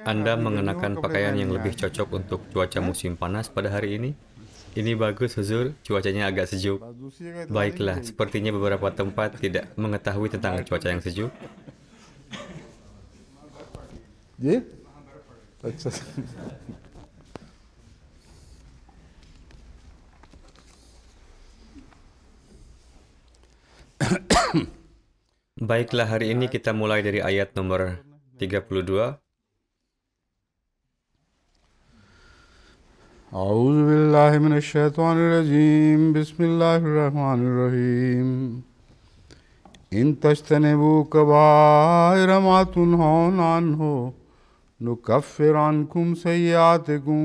Anda mengenakan pakaian yang lebih cocok untuk cuaca musim panas pada hari ini? Ini bagus, Huzur. Cuacanya agak sejuk. Baiklah, sepertinya beberapa tempat tidak mengetahui tentang cuaca yang sejuk. जी अच्छा Baiklah, hari ini kita mulai dari ayat nomor 32. أعوذ بالله من الشيطان الرجيم بسم الله الرحمن الرحيم إن تجتنبوا كبائر ما تنهون عنه نكفر عنكم سيئاتكم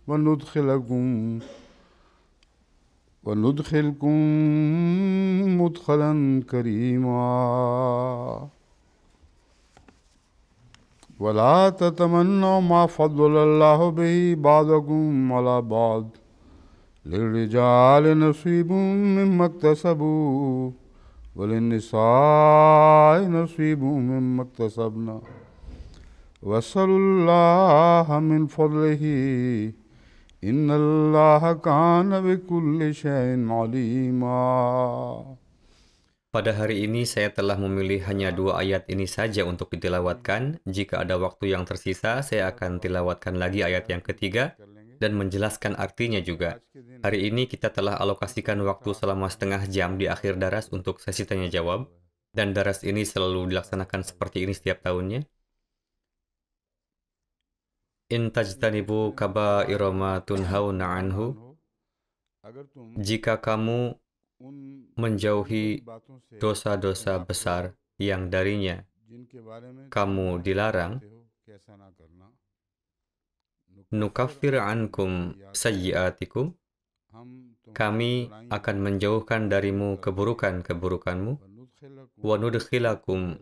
وندخلكم وندخلكم مدخلا كريما ولا تتمنوا ما فضل الله به بعضكم على بعض للرجال نصيب مما اكتسبوا وللنساء نصيب مما اكتسبنا واسألوا الله من فضله إن الله كان بكل شيء عليما. Pada hari ini saya telah memilih hanya 2 ayat ini saja untuk ditilawatkan. Jika ada waktu yang tersisa, saya akan tilawatkan lagi ayat yang ketiga dan menjelaskan artinya juga. Hari ini kita telah alokasikan waktu selama setengah jam di akhir daras untuk sesi tanya jawab, dan daras ini selalu dilaksanakan seperti ini setiap tahunnya. In tajtanibu kaba'ira ma tunhauna anhu. Jika kamu menjauhi dosa-dosa besar yang darinya kamu dilarang, nukaffir ankum sayyiatikum, kami akan menjauhkan darimu keburukan-keburukanmu, wa nudkhilakum,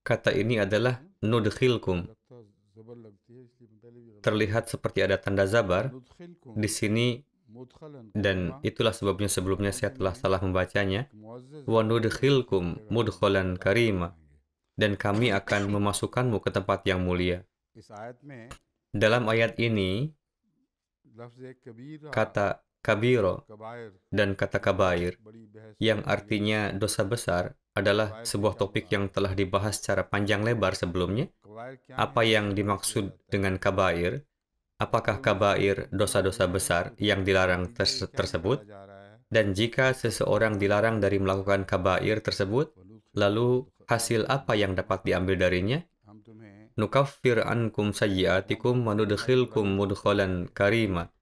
kata ini adalah nudkhilkum. Terlihat seperti ada tanda zabar di sini, dan itulah sebabnya sebelumnya saya telah salah membacanya. Wa nudkhilkum mudkhalan karima, dan kami akan memasukkanmu ke tempat yang mulia. Dalam ayat ini, kata kabiro dan kata kabair, yang artinya dosa besar, adalah sebuah topik yang telah dibahas secara panjang lebar sebelumnya. Apa yang dimaksud dengan kabair? Apakah kabair dosa-dosa besar yang dilarang tersebut? Dan jika seseorang dilarang dari melakukan kabair tersebut, lalu hasil apa yang dapat diambil darinya? Nukaffir ankum sayyiatikum wa nudkhilkum mudkhalan karima,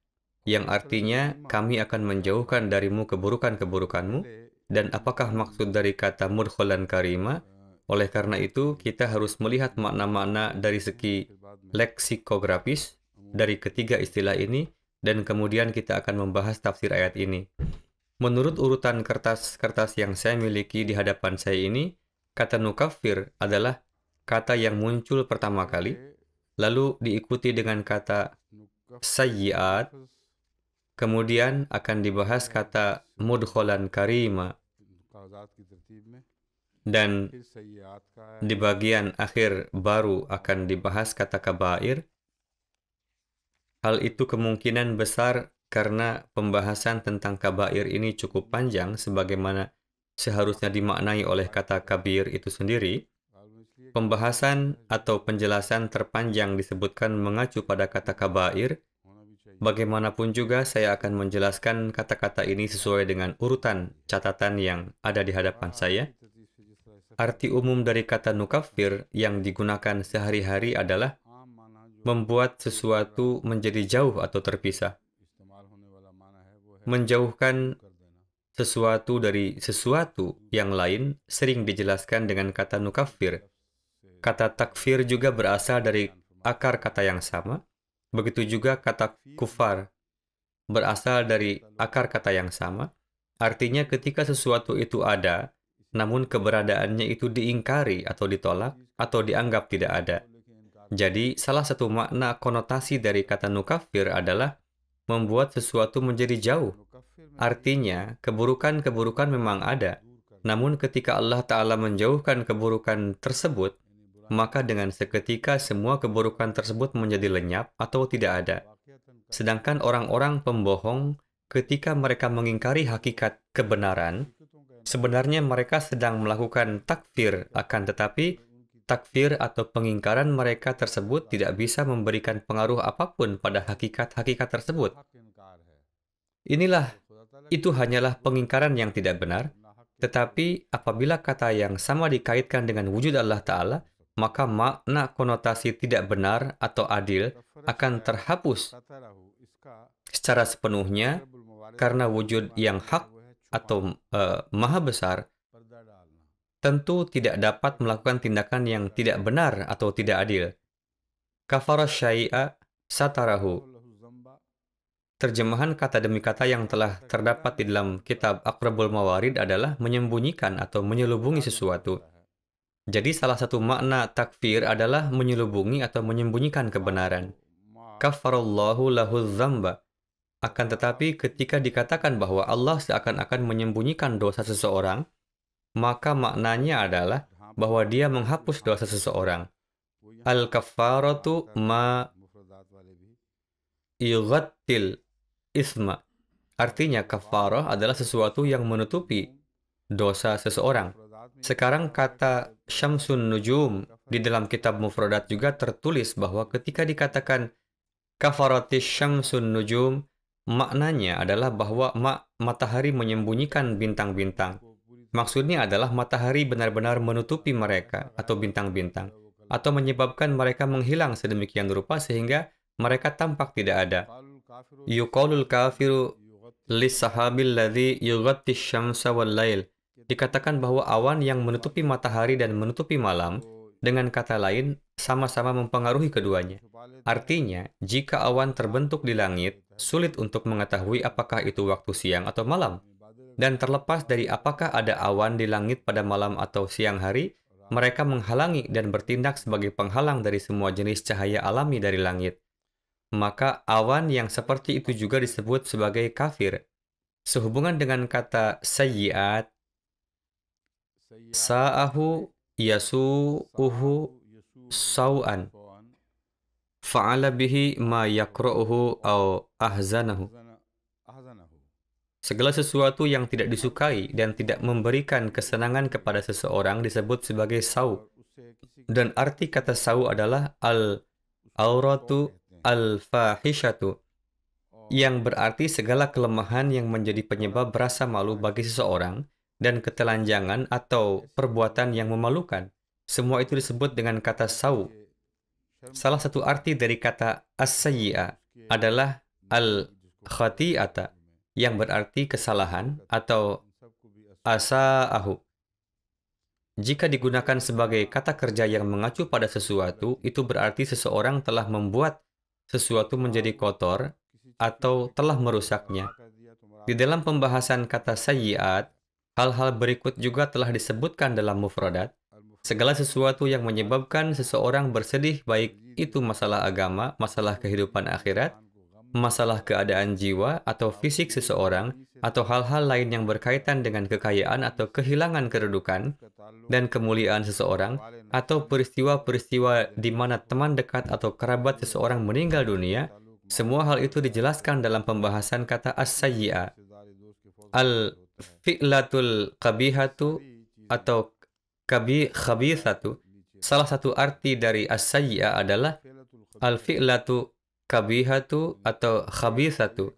yang artinya kami akan menjauhkan darimu keburukan-keburukanmu. Dan apakah maksud dari kata mudkhalan karima? Oleh karena itu, kita harus melihat makna-makna dari segi leksikografis dari ketiga istilah ini, dan kemudian kita akan membahas tafsir ayat ini. Menurut urutan kertas-kertas yang saya miliki di hadapan saya ini, kata nukaffir adalah kata yang muncul pertama kali, lalu diikuti dengan kata sayyiat, kemudian akan dibahas kata mudkhalan karima, dan di bagian akhir baru akan dibahas kata kabair. Hal itu kemungkinan besar karena pembahasan tentang kabair ini cukup panjang sebagaimana seharusnya dimaknai oleh kata kabir itu sendiri. Pembahasan atau penjelasan terpanjang disebutkan mengacu pada kata kabair. Bagaimanapun juga saya akan menjelaskan kata-kata ini sesuai dengan urutan catatan yang ada di hadapan saya. Arti umum dari kata nukaffir yang digunakan sehari-hari adalah membuat sesuatu menjadi jauh atau terpisah. Menjauhkan sesuatu dari sesuatu yang lain sering dijelaskan dengan kata nukaffir. Kata takfir juga berasal dari akar kata yang sama. Begitu juga kata kufar berasal dari akar kata yang sama. Artinya ketika sesuatu itu ada, namun keberadaannya itu diingkari atau ditolak atau dianggap tidak ada. Jadi, salah satu makna konotasi dari kata nukaffir adalah membuat sesuatu menjadi jauh. Artinya, keburukan-keburukan memang ada. Namun ketika Allah Ta'ala menjauhkan keburukan tersebut, maka dengan seketika semua keburukan tersebut menjadi lenyap atau tidak ada. Sedangkan orang-orang pembohong, ketika mereka mengingkari hakikat kebenaran, sebenarnya mereka sedang melakukan takfir, akan tetapi takfir atau pengingkaran mereka tersebut tidak bisa memberikan pengaruh apapun pada hakikat-hakikat tersebut. Itu hanyalah pengingkaran yang tidak benar, tetapi apabila kata yang sama dikaitkan dengan wujud Allah Ta'ala, maka makna konotasi tidak benar atau adil akan terhapus secara sepenuhnya karena wujud yang hak atau maha besar tentu tidak dapat melakukan tindakan yang tidak benar atau tidak adil. Kafara syai'a satarahu. Terjemahan kata demi kata yang telah terdapat di dalam kitab Aqrabul Mawarid adalah menyembunyikan atau menyelubungi sesuatu. Jadi salah satu makna takfir adalah menyelubungi atau menyembunyikan kebenaran. Kafarallahu lahu dzamba. Akan tetapi ketika dikatakan bahwa Allah seakan-akan menyembunyikan dosa seseorang, maka maknanya adalah bahwa dia menghapus dosa seseorang. Al-kaffaratu ma yughattil isma. Artinya kafarah adalah sesuatu yang menutupi dosa seseorang. Sekarang kata syamsun nujum di dalam kitab mufradat juga tertulis bahwa ketika dikatakan kafaratis syamsun nujum, maknanya adalah bahwa matahari menyembunyikan bintang-bintang. Maksudnya adalah matahari benar-benar menutupi mereka atau bintang-bintang, atau menyebabkan mereka menghilang sedemikian rupa sehingga mereka tampak tidak ada. Yuqalul kafiru lis-sahabil ladzi yughatti syamsa wal lail. Dikatakan bahwa awan yang menutupi matahari dan menutupi malam, dengan kata lain, sama-sama mempengaruhi keduanya. Artinya, jika awan terbentuk di langit, sulit untuk mengetahui apakah itu waktu siang atau malam. Dan terlepas dari apakah ada awan di langit pada malam atau siang hari, mereka menghalangi dan bertindak sebagai penghalang dari semua jenis cahaya alami dari langit. Maka awan yang seperti itu juga disebut sebagai kafir. Sehubungan dengan kata sayyi'at, sa'ahu yasu'uhu saw'an, fa'ala bihi ma yakra'uhu au ahzanahu. Segala sesuatu yang tidak disukai dan tidak memberikan kesenangan kepada seseorang disebut sebagai saw. Dan arti kata saw adalah al-auratu al-fahishatu, yang berarti segala kelemahan yang menjadi penyebab rasa malu bagi seseorang dan ketelanjangan atau perbuatan yang memalukan. Semua itu disebut dengan kata saw. Salah satu arti dari kata as-sayyi'ah adalah al-khati'ata, yang berarti kesalahan atau asa'ahu. Jika digunakan sebagai kata kerja yang mengacu pada sesuatu, itu berarti seseorang telah membuat sesuatu menjadi kotor atau telah merusaknya. Di dalam pembahasan kata sayyi'at, hal-hal berikut juga telah disebutkan dalam mufradat. Segala sesuatu yang menyebabkan seseorang bersedih, baik itu masalah agama, masalah kehidupan akhirat, masalah keadaan jiwa atau fisik seseorang, atau hal-hal lain yang berkaitan dengan kekayaan atau kehilangan kedudukan dan kemuliaan seseorang, atau peristiwa-peristiwa di mana teman dekat atau kerabat seseorang meninggal dunia, semua hal itu dijelaskan dalam pembahasan kata as-sayyi'ah. Al-fi'latul qabihatu atau khabithatu. Salah satu arti dari as-sayyi'ah adalah al-fi'latu kabihatu atau khabithatu.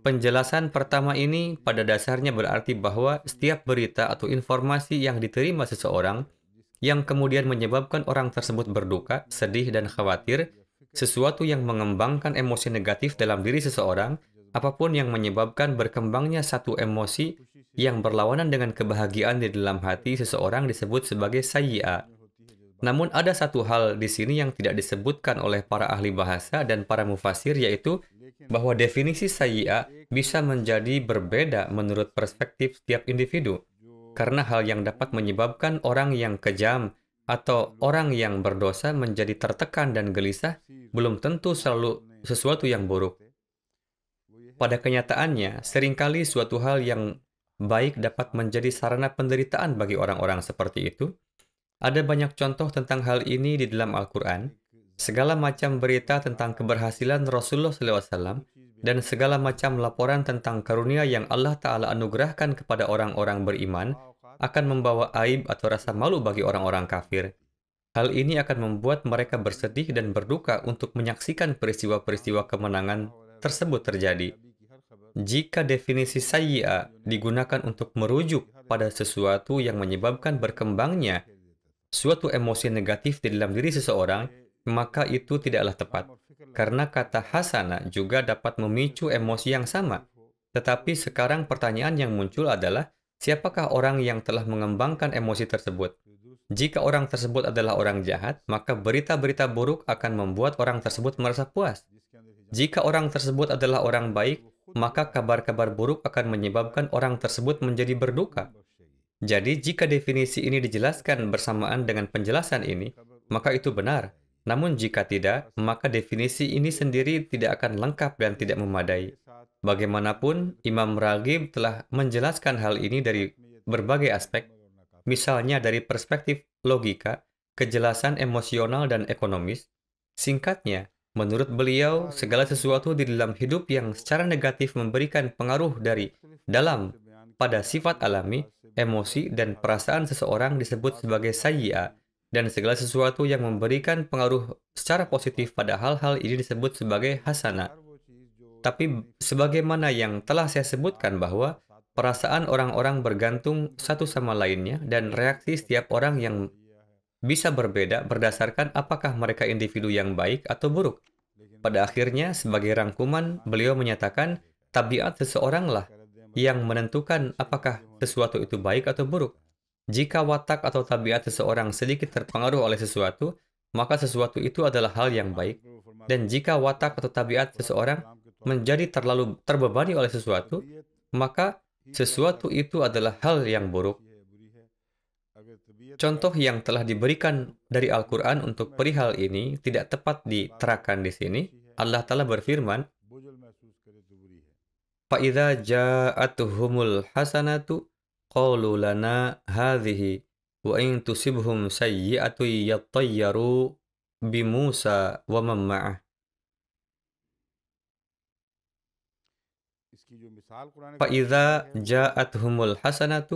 Penjelasan pertama ini pada dasarnya berarti bahwa setiap berita atau informasi yang diterima seseorang yang kemudian menyebabkan orang tersebut berduka, sedih, dan khawatir, sesuatu yang mengembangkan emosi negatif dalam diri seseorang, apapun yang menyebabkan berkembangnya satu emosi yang berlawanan dengan kebahagiaan di dalam hati seseorang disebut sebagai sayyi'ah. Namun ada satu hal di sini yang tidak disebutkan oleh para ahli bahasa dan para mufasir, yaitu bahwa definisi sayyi'ah bisa menjadi berbeda menurut perspektif setiap individu. Karena hal yang dapat menyebabkan orang yang kejam atau orang yang berdosa menjadi tertekan dan gelisah belum tentu selalu sesuatu yang buruk. Pada kenyataannya, seringkali suatu hal yang baik dapat menjadi sarana penderitaan bagi orang-orang seperti itu. Ada banyak contoh tentang hal ini di dalam Al-Quran. Segala macam berita tentang keberhasilan Rasulullah SAW dan segala macam laporan tentang karunia yang Allah Ta'ala anugerahkan kepada orang-orang beriman akan membawa aib atau rasa malu bagi orang-orang kafir. Hal ini akan membuat mereka bersedih dan berduka untuk menyaksikan peristiwa-peristiwa kemenangan tersebut terjadi. Jika definisi sayyi'ah digunakan untuk merujuk pada sesuatu yang menyebabkan berkembangnya suatu emosi negatif di dalam diri seseorang, maka itu tidaklah tepat. Karena kata hasana juga dapat memicu emosi yang sama. Tetapi sekarang pertanyaan yang muncul adalah, siapakah orang yang telah mengembangkan emosi tersebut? Jika orang tersebut adalah orang jahat, maka berita-berita buruk akan membuat orang tersebut merasa puas. Jika orang tersebut adalah orang baik, maka kabar-kabar buruk akan menyebabkan orang tersebut menjadi berduka. Jadi, jika definisi ini dijelaskan bersamaan dengan penjelasan ini, maka itu benar. Namun jika tidak, maka definisi ini sendiri tidak akan lengkap dan tidak memadai. Bagaimanapun, Imam Raghib telah menjelaskan hal ini dari berbagai aspek, misalnya dari perspektif logika, kejelasan emosional dan ekonomis. Singkatnya, menurut beliau, segala sesuatu di dalam hidup yang secara negatif memberikan pengaruh dari dalam pada sifat alami, emosi, dan perasaan seseorang disebut sebagai sayyi'ah, dan segala sesuatu yang memberikan pengaruh secara positif pada hal-hal ini disebut sebagai hasanah. Tapi sebagaimana yang telah saya sebutkan bahwa perasaan orang-orang bergantung satu sama lainnya dan reaksi setiap orang yang bisa berbeda berdasarkan apakah mereka individu yang baik atau buruk. Pada akhirnya, sebagai rangkuman, beliau menyatakan tabiat seseoranglah yang menentukan apakah sesuatu itu baik atau buruk. Jika watak atau tabiat seseorang sedikit terpengaruh oleh sesuatu, maka sesuatu itu adalah hal yang baik. Dan jika watak atau tabiat seseorang menjadi terlalu terbebani oleh sesuatu, maka sesuatu itu adalah hal yang buruk. Contoh yang telah diberikan dari Al-Quran untuk perihal ini tidak tepat diterangkan di sini. Allah Ta'ala berfirman, فَإِذَا جَاءَتْهُمُ الْحَسَنَةُ قَالُوا لَنَا هَذِهِ وَإِن تُصِبْهُمْ سَيِّئَةٌ يَطَّيَّرُوا بِمُوسَى وَمَن مَّعَهُ. فَإِذَا جَاءَتْهُمُ الْحَسَنَةُ,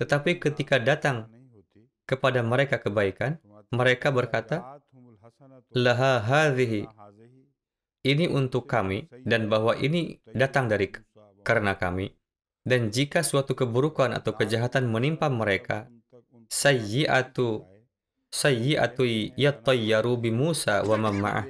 tetapi ketika datang kepada mereka kebaikan, mereka berkata, laha hadhihi, ini untuk kami, dan bahwa ini datang dari karena kami. Dan jika suatu keburukan atau kejahatan menimpa mereka, sayyi'atu yattayyaru bi Musa wa man ma'ah.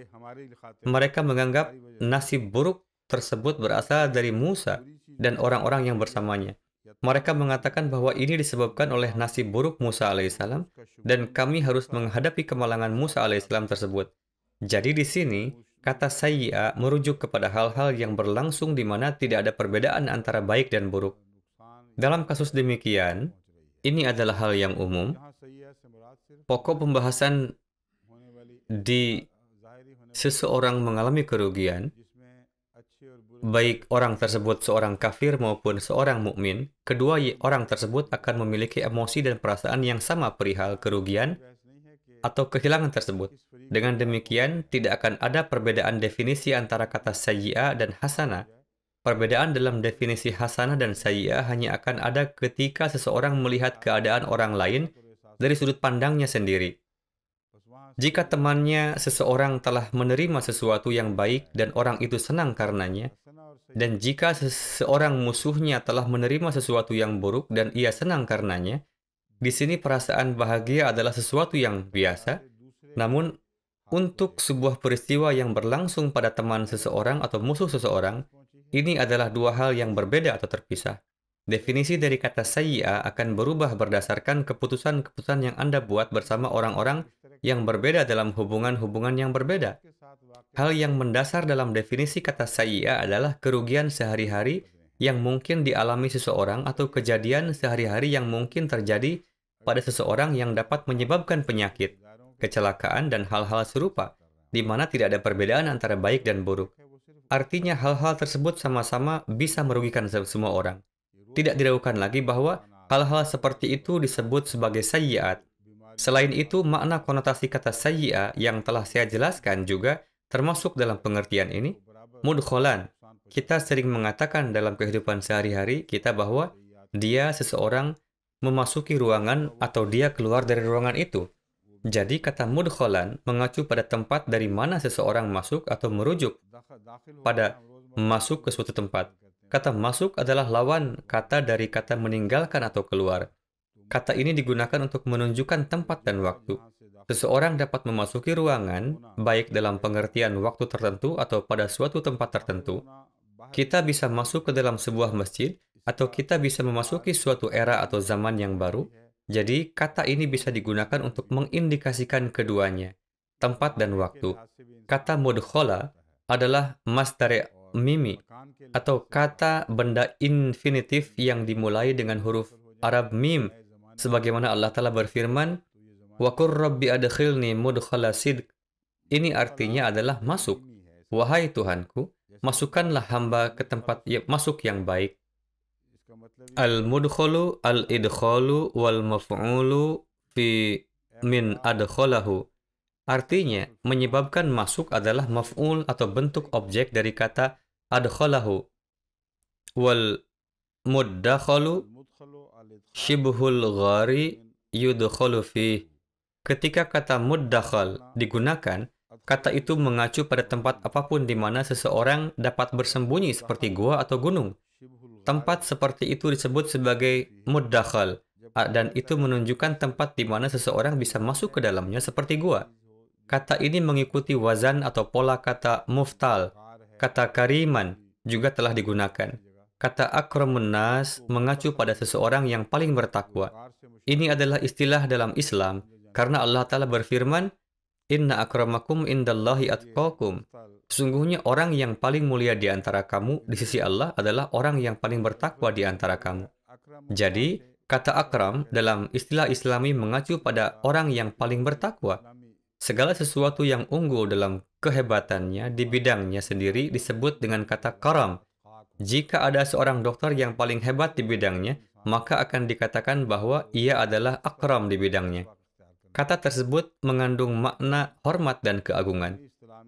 Mereka menganggap nasib buruk tersebut berasal dari Musa dan orang-orang yang bersamanya. Mereka mengatakan bahwa ini disebabkan oleh nasib buruk Musa alaihissalam dan kami harus menghadapi kemalangan Musa alaihissalam tersebut. Jadi di sini, kata sayyi'ah merujuk kepada hal-hal yang berlangsung di mana tidak ada perbedaan antara baik dan buruk. Dalam kasus demikian, ini adalah hal yang umum. Pokok pembahasan di seseorang mengalami kerugian, baik orang tersebut seorang kafir maupun seorang mukmin, kedua orang tersebut akan memiliki emosi dan perasaan yang sama perihal kerugian atau kehilangan tersebut. Dengan demikian, tidak akan ada perbedaan definisi antara kata sayyi'ah dan hasanah. Perbedaan dalam definisi hasanah dan sayyi'ah hanya akan ada ketika seseorang melihat keadaan orang lain dari sudut pandangnya sendiri. Jika temannya seseorang telah menerima sesuatu yang baik dan orang itu senang karenanya, dan jika seseorang musuhnya telah menerima sesuatu yang buruk dan ia senang karenanya, di sini perasaan bahagia adalah sesuatu yang biasa. Namun, untuk sebuah peristiwa yang berlangsung pada teman seseorang atau musuh seseorang, ini adalah dua hal yang berbeda atau terpisah. Definisi dari kata sayyi'ah akan berubah berdasarkan keputusan-keputusan yang Anda buat bersama orang-orang yang berbeda dalam hubungan-hubungan yang berbeda. Hal yang mendasar dalam definisi kata sayyi'ah adalah kerugian sehari-hari yang mungkin dialami seseorang atau kejadian sehari-hari yang mungkin terjadi pada seseorang yang dapat menyebabkan penyakit, kecelakaan, dan hal-hal serupa, di mana tidak ada perbedaan antara baik dan buruk. Artinya hal-hal tersebut sama-sama bisa merugikan semua orang. Tidak diragukan lagi bahwa hal-hal seperti itu disebut sebagai sayyi'at. Selain itu, makna konotasi kata sayyi'ah yang telah saya jelaskan juga termasuk dalam pengertian ini. Mudkholan, kita sering mengatakan dalam kehidupan sehari-hari kita bahwa dia seseorang memasuki ruangan atau dia keluar dari ruangan itu. Jadi kata mudkholan mengacu pada tempat dari mana seseorang masuk atau merujuk pada masuk ke suatu tempat. Kata masuk adalah lawan kata dari kata meninggalkan atau keluar. Kata ini digunakan untuk menunjukkan tempat dan waktu. Seseorang dapat memasuki ruangan, baik dalam pengertian waktu tertentu atau pada suatu tempat tertentu. Kita bisa masuk ke dalam sebuah masjid, atau kita bisa memasuki suatu era atau zaman yang baru. Jadi, kata ini bisa digunakan untuk mengindikasikan keduanya, tempat dan waktu. Kata mudkhola adalah masdar mimi, atau kata benda infinitif yang dimulai dengan huruf Arab mim, sebagaimana Allah Ta'ala berfirman, "Wa qur rabbi adkhilni mudkhala sidq." Ini artinya adalah masuk. Wahai Tuhanku, masukkanlah hamba ke tempat masuk yang baik. Al-mudkhulu, al-idkhalu, wal maf'ulu fi min adkhalahu. Artinya, menyebabkan masuk adalah maf'ul atau bentuk objek dari kata adkhalahu. Wal muddakhalu shibhul ghari yudkhalu fi. Ketika kata muddakhal digunakan, kata itu mengacu pada tempat apapun di mana seseorang dapat bersembunyi seperti gua atau gunung. Tempat seperti itu disebut sebagai muddakhal, dan itu menunjukkan tempat di mana seseorang bisa masuk ke dalamnya seperti gua. Kata ini mengikuti wazan atau pola kata muftal. Kata kariman juga telah digunakan. Kata akramun nas mengacu pada seseorang yang paling bertakwa. Ini adalah istilah dalam Islam karena Allah Ta'ala berfirman, "Inna akramakum indallahi atqakum." Sesungguhnya orang yang paling mulia di antara kamu di sisi Allah adalah orang yang paling bertakwa di antara kamu. Jadi, kata akram dalam istilah Islami mengacu pada orang yang paling bertakwa. Segala sesuatu yang unggul dalam kehebatannya di bidangnya sendiri disebut dengan kata karam. Jika ada seorang dokter yang paling hebat di bidangnya, maka akan dikatakan bahwa ia adalah akram di bidangnya. Kata tersebut mengandung makna hormat dan keagungan.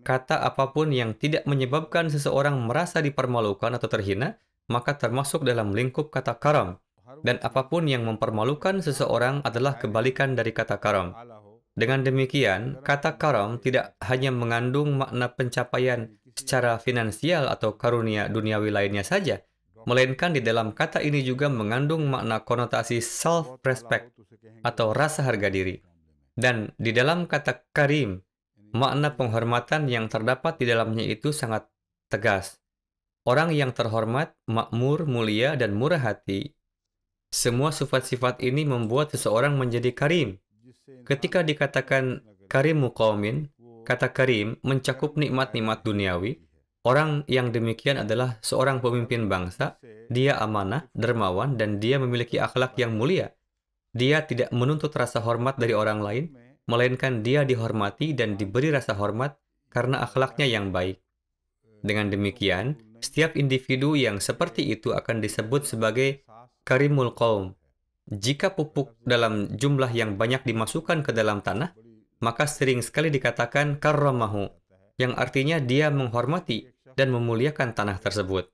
Kata apapun yang tidak menyebabkan seseorang merasa dipermalukan atau terhina, maka termasuk dalam lingkup kata karam. Dan apapun yang mempermalukan seseorang adalah kebalikan dari kata karam. Dengan demikian, kata karam tidak hanya mengandung makna pencapaian secara finansial atau karunia duniawi lainnya saja, melainkan di dalam kata ini juga mengandung makna konotasi self-respect atau rasa harga diri. Dan di dalam kata karim, makna penghormatan yang terdapat di dalamnya itu sangat tegas. Orang yang terhormat, makmur, mulia, dan murah hati. Semua sifat-sifat ini membuat seseorang menjadi karim. Ketika dikatakan karimu qaumin, kata karim mencakup nikmat-nikmat duniawi. Orang yang demikian adalah seorang pemimpin bangsa, dia amanah, dermawan, dan dia memiliki akhlak yang mulia. Dia tidak menuntut rasa hormat dari orang lain, melainkan dia dihormati dan diberi rasa hormat karena akhlaknya yang baik. Dengan demikian, setiap individu yang seperti itu akan disebut sebagai karimul qaum. Jika pupuk dalam jumlah yang banyak dimasukkan ke dalam tanah, maka sering sekali dikatakan karramahu, yang artinya dia menghormati dan memuliakan tanah tersebut.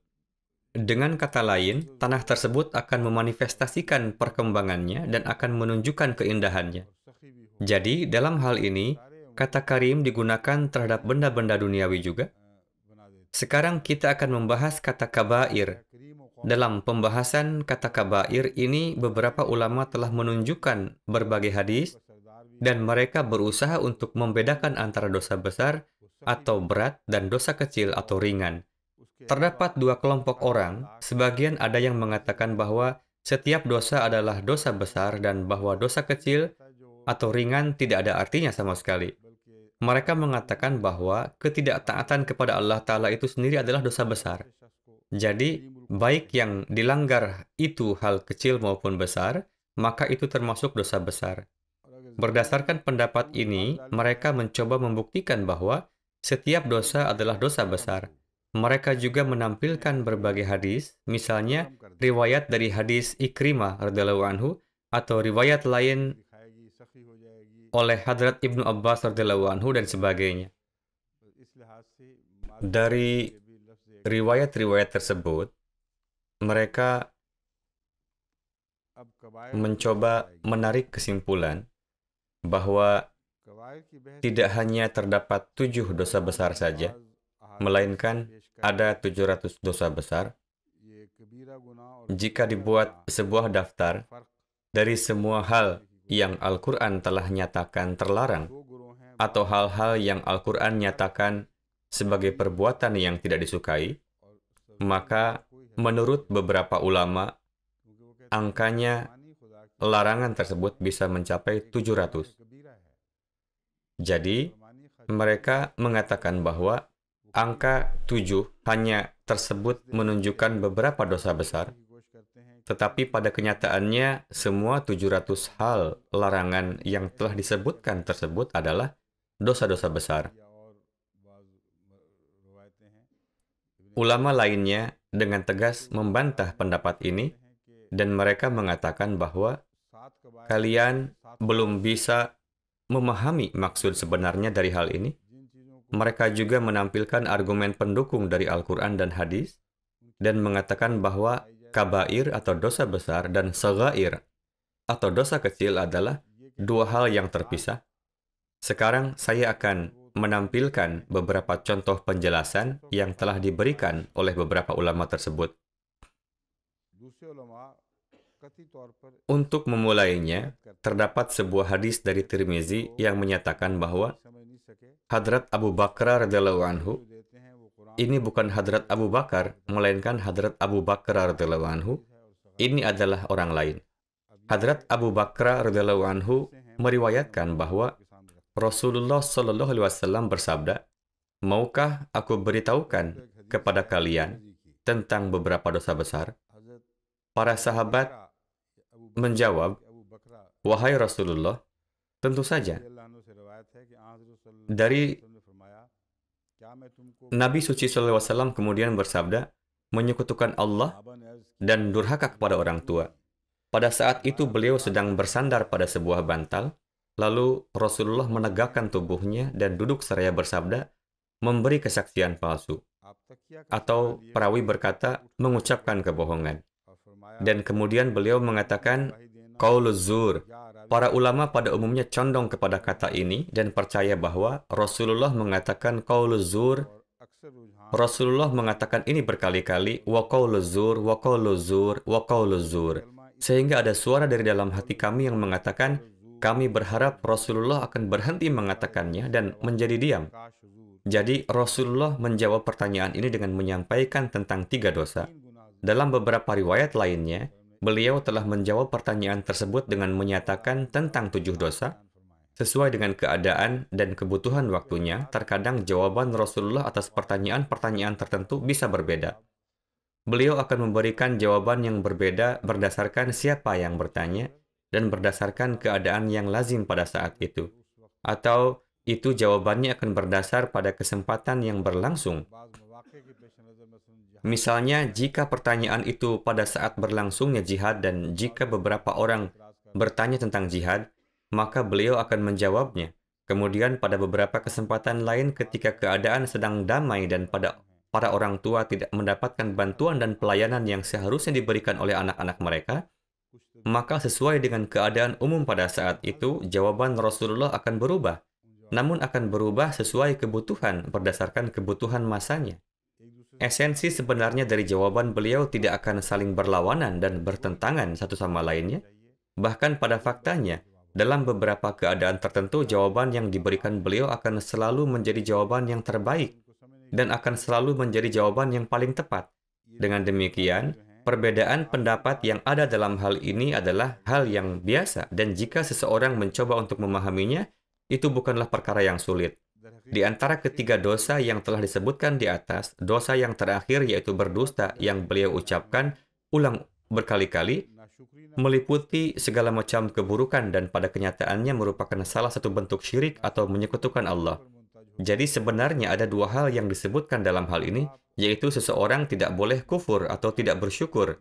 Dengan kata lain, tanah tersebut akan memanifestasikan perkembangannya dan akan menunjukkan keindahannya. Jadi, dalam hal ini, kata karim digunakan terhadap benda-benda duniawi juga. Sekarang kita akan membahas kata kabair. Dalam pembahasan kata kabair ini, beberapa ulama telah menunjukkan berbagai hadis, dan mereka berusaha untuk membedakan antara dosa besar atau berat dan dosa kecil atau ringan. Terdapat dua kelompok orang, sebagian ada yang mengatakan bahwa setiap dosa adalah dosa besar dan bahwa dosa kecil atau ringan tidak ada artinya sama sekali. Mereka mengatakan bahwa ketidaktaatan kepada Allah Ta'ala itu sendiri adalah dosa besar. Jadi, baik yang dilanggar itu hal kecil maupun besar, maka itu termasuk dosa besar. Berdasarkan pendapat ini, mereka mencoba membuktikan bahwa setiap dosa adalah dosa besar. Mereka juga menampilkan berbagai hadis, misalnya riwayat dari hadis Ikrimah radhiyallahu anhu atau riwayat lain oleh Hadrat Ibnu Abbas radhiyallahu anhu dan sebagainya. Dari riwayat-riwayat tersebut, mereka mencoba menarik kesimpulan bahwa tidak hanya terdapat 7 dosa besar saja, melainkan ada 700 dosa besar. Jika dibuat sebuah daftar dari semua hal yang Al-Quran telah nyatakan terlarang, atau hal-hal yang Al-Quran nyatakan sebagai perbuatan yang tidak disukai, maka menurut beberapa ulama, angkanya larangan tersebut bisa mencapai 700. Jadi, mereka mengatakan bahwa angka 7 hanya tersebut menunjukkan beberapa dosa besar, tetapi pada kenyataannya semua 700 hal larangan yang telah disebutkan tersebut adalah dosa-dosa besar. Ulama lainnya dengan tegas membantah pendapat ini, dan mereka mengatakan bahwa kalian belum bisa memahami maksud sebenarnya dari hal ini. Mereka juga menampilkan argumen pendukung dari Al-Quran dan hadis, dan mengatakan bahwa kabair atau dosa besar dan saghair atau dosa kecil adalah dua hal yang terpisah. Sekarang saya akan menampilkan beberapa contoh penjelasan yang telah diberikan oleh beberapa ulama tersebut. Untuk memulainya, terdapat sebuah hadis dari Tirmizi yang menyatakan bahwa Hadrat Abu Bakar radhiyallahu anhu, ini bukan Hadrat Abu Bakar, melainkan Hadrat Abu Bakar radhiyallahu anhu, ini adalah orang lain. Hadrat Abu Bakar radhiyallahu anhu meriwayatkan bahwa Rasulullah Shallallahu Alaihi Wasallam bersabda, "Maukah aku beritahukan kepada kalian tentang beberapa dosa besar?" Para sahabat menjawab, "Wahai Rasulullah, tentu saja." Dari Nabi Suci Shallallahu Alaihi Wasallam kemudian bersabda, "Menyekutukan Allah dan durhaka kepada orang tua." Pada saat itu beliau sedang bersandar pada sebuah bantal. Lalu Rasulullah menegakkan tubuhnya dan duduk seraya bersabda, memberi kesaksian palsu. Atau perawi berkata, mengucapkan kebohongan. Dan kemudian beliau mengatakan, qauluz zur. Para ulama pada umumnya condong kepada kata ini dan percaya bahwa Rasulullah mengatakan qauluz zur. Rasulullah mengatakan ini berkali-kali, wa qauluz zur, wa qauluz zur, wa qauluz zur. Sehingga ada suara dari dalam hati kami yang mengatakan, kami berharap Rasulullah akan berhenti mengatakannya dan menjadi diam. Jadi Rasulullah menjawab pertanyaan ini dengan menyampaikan tentang 3 dosa. Dalam beberapa riwayat lainnya, beliau telah menjawab pertanyaan tersebut dengan menyatakan tentang 7 dosa. Sesuai dengan keadaan dan kebutuhan waktunya, terkadang jawaban Rasulullah atas pertanyaan-pertanyaan tertentu bisa berbeda. Beliau akan memberikan jawaban yang berbeda berdasarkan siapa yang bertanya, dan berdasarkan keadaan yang lazim pada saat itu. Atau itu jawabannya akan berdasar pada kesempatan yang berlangsung. Misalnya, jika pertanyaan itu pada saat berlangsungnya jihad dan jika beberapa orang bertanya tentang jihad, maka beliau akan menjawabnya. Kemudian pada beberapa kesempatan lain ketika keadaan sedang damai dan para orang tua tidak mendapatkan bantuan dan pelayanan yang seharusnya diberikan oleh anak-anak mereka, maka sesuai dengan keadaan umum pada saat itu, jawaban Rasulullah akan berubah. Namun akan berubah sesuai kebutuhan, berdasarkan kebutuhan masanya. Esensi sebenarnya dari jawaban beliau tidak akan saling berlawanan dan bertentangan satu sama lainnya. Bahkan pada faktanya, dalam beberapa keadaan tertentu, jawaban yang diberikan beliau akan selalu menjadi jawaban yang terbaik dan akan selalu menjadi jawaban yang paling tepat. Dengan demikian, perbedaan pendapat yang ada dalam hal ini adalah hal yang biasa, dan jika seseorang mencoba untuk memahaminya, itu bukanlah perkara yang sulit. Di antara ketiga dosa yang telah disebutkan di atas, dosa yang terakhir yaitu berdusta yang beliau ucapkan ulang berkali-kali, meliputi segala macam keburukan dan pada kenyataannya merupakan salah satu bentuk syirik atau menyekutukan Allah. Jadi sebenarnya ada 2 hal yang disebutkan dalam hal ini, yaitu seseorang tidak boleh kufur atau tidak bersyukur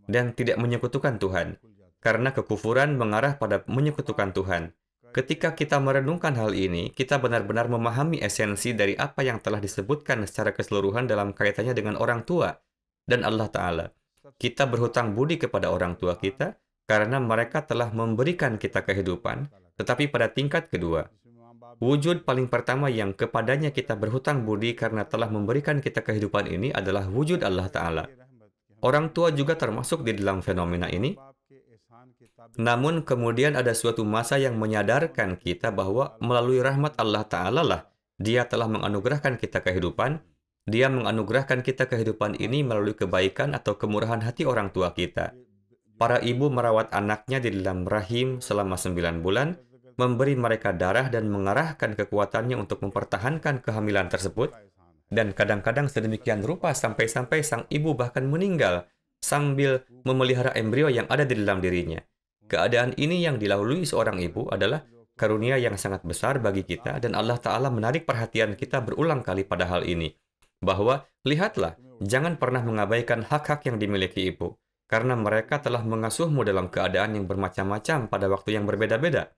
dan tidak menyekutukan Tuhan. Karena kekufuran mengarah pada menyekutukan Tuhan. Ketika kita merenungkan hal ini, kita benar-benar memahami esensi dari apa yang telah disebutkan secara keseluruhan dalam kaitannya dengan orang tua dan Allah Ta'ala. Kita berhutang budi kepada orang tua kita karena mereka telah memberikan kita kehidupan, tetapi pada tingkat kedua, wujud paling pertama yang kepadanya kita berhutang budi karena telah memberikan kita kehidupan ini adalah wujud Allah Ta'ala. Orang tua juga termasuk di dalam fenomena ini. Namun kemudian ada suatu masa yang menyadarkan kita bahwa melalui rahmat Allah Ta'ala lah Dia telah menganugerahkan kita kehidupan. Dia menganugerahkan kita kehidupan ini melalui kebaikan atau kemurahan hati orang tua kita. Para ibu merawat anaknya di dalam rahim selama 9 bulan, memberi mereka darah dan mengarahkan kekuatannya untuk mempertahankan kehamilan tersebut. Dan kadang-kadang sedemikian rupa sampai-sampai sang ibu bahkan meninggal sambil memelihara embrio yang ada di dalam dirinya. Keadaan ini yang dilalui seorang ibu adalah karunia yang sangat besar bagi kita dan Allah Ta'ala menarik perhatian kita berulang kali pada hal ini. Bahwa, lihatlah, jangan pernah mengabaikan hak-hak yang dimiliki ibu, karena mereka telah mengasuhmu dalam keadaan yang bermacam-macam pada waktu yang berbeda-beda.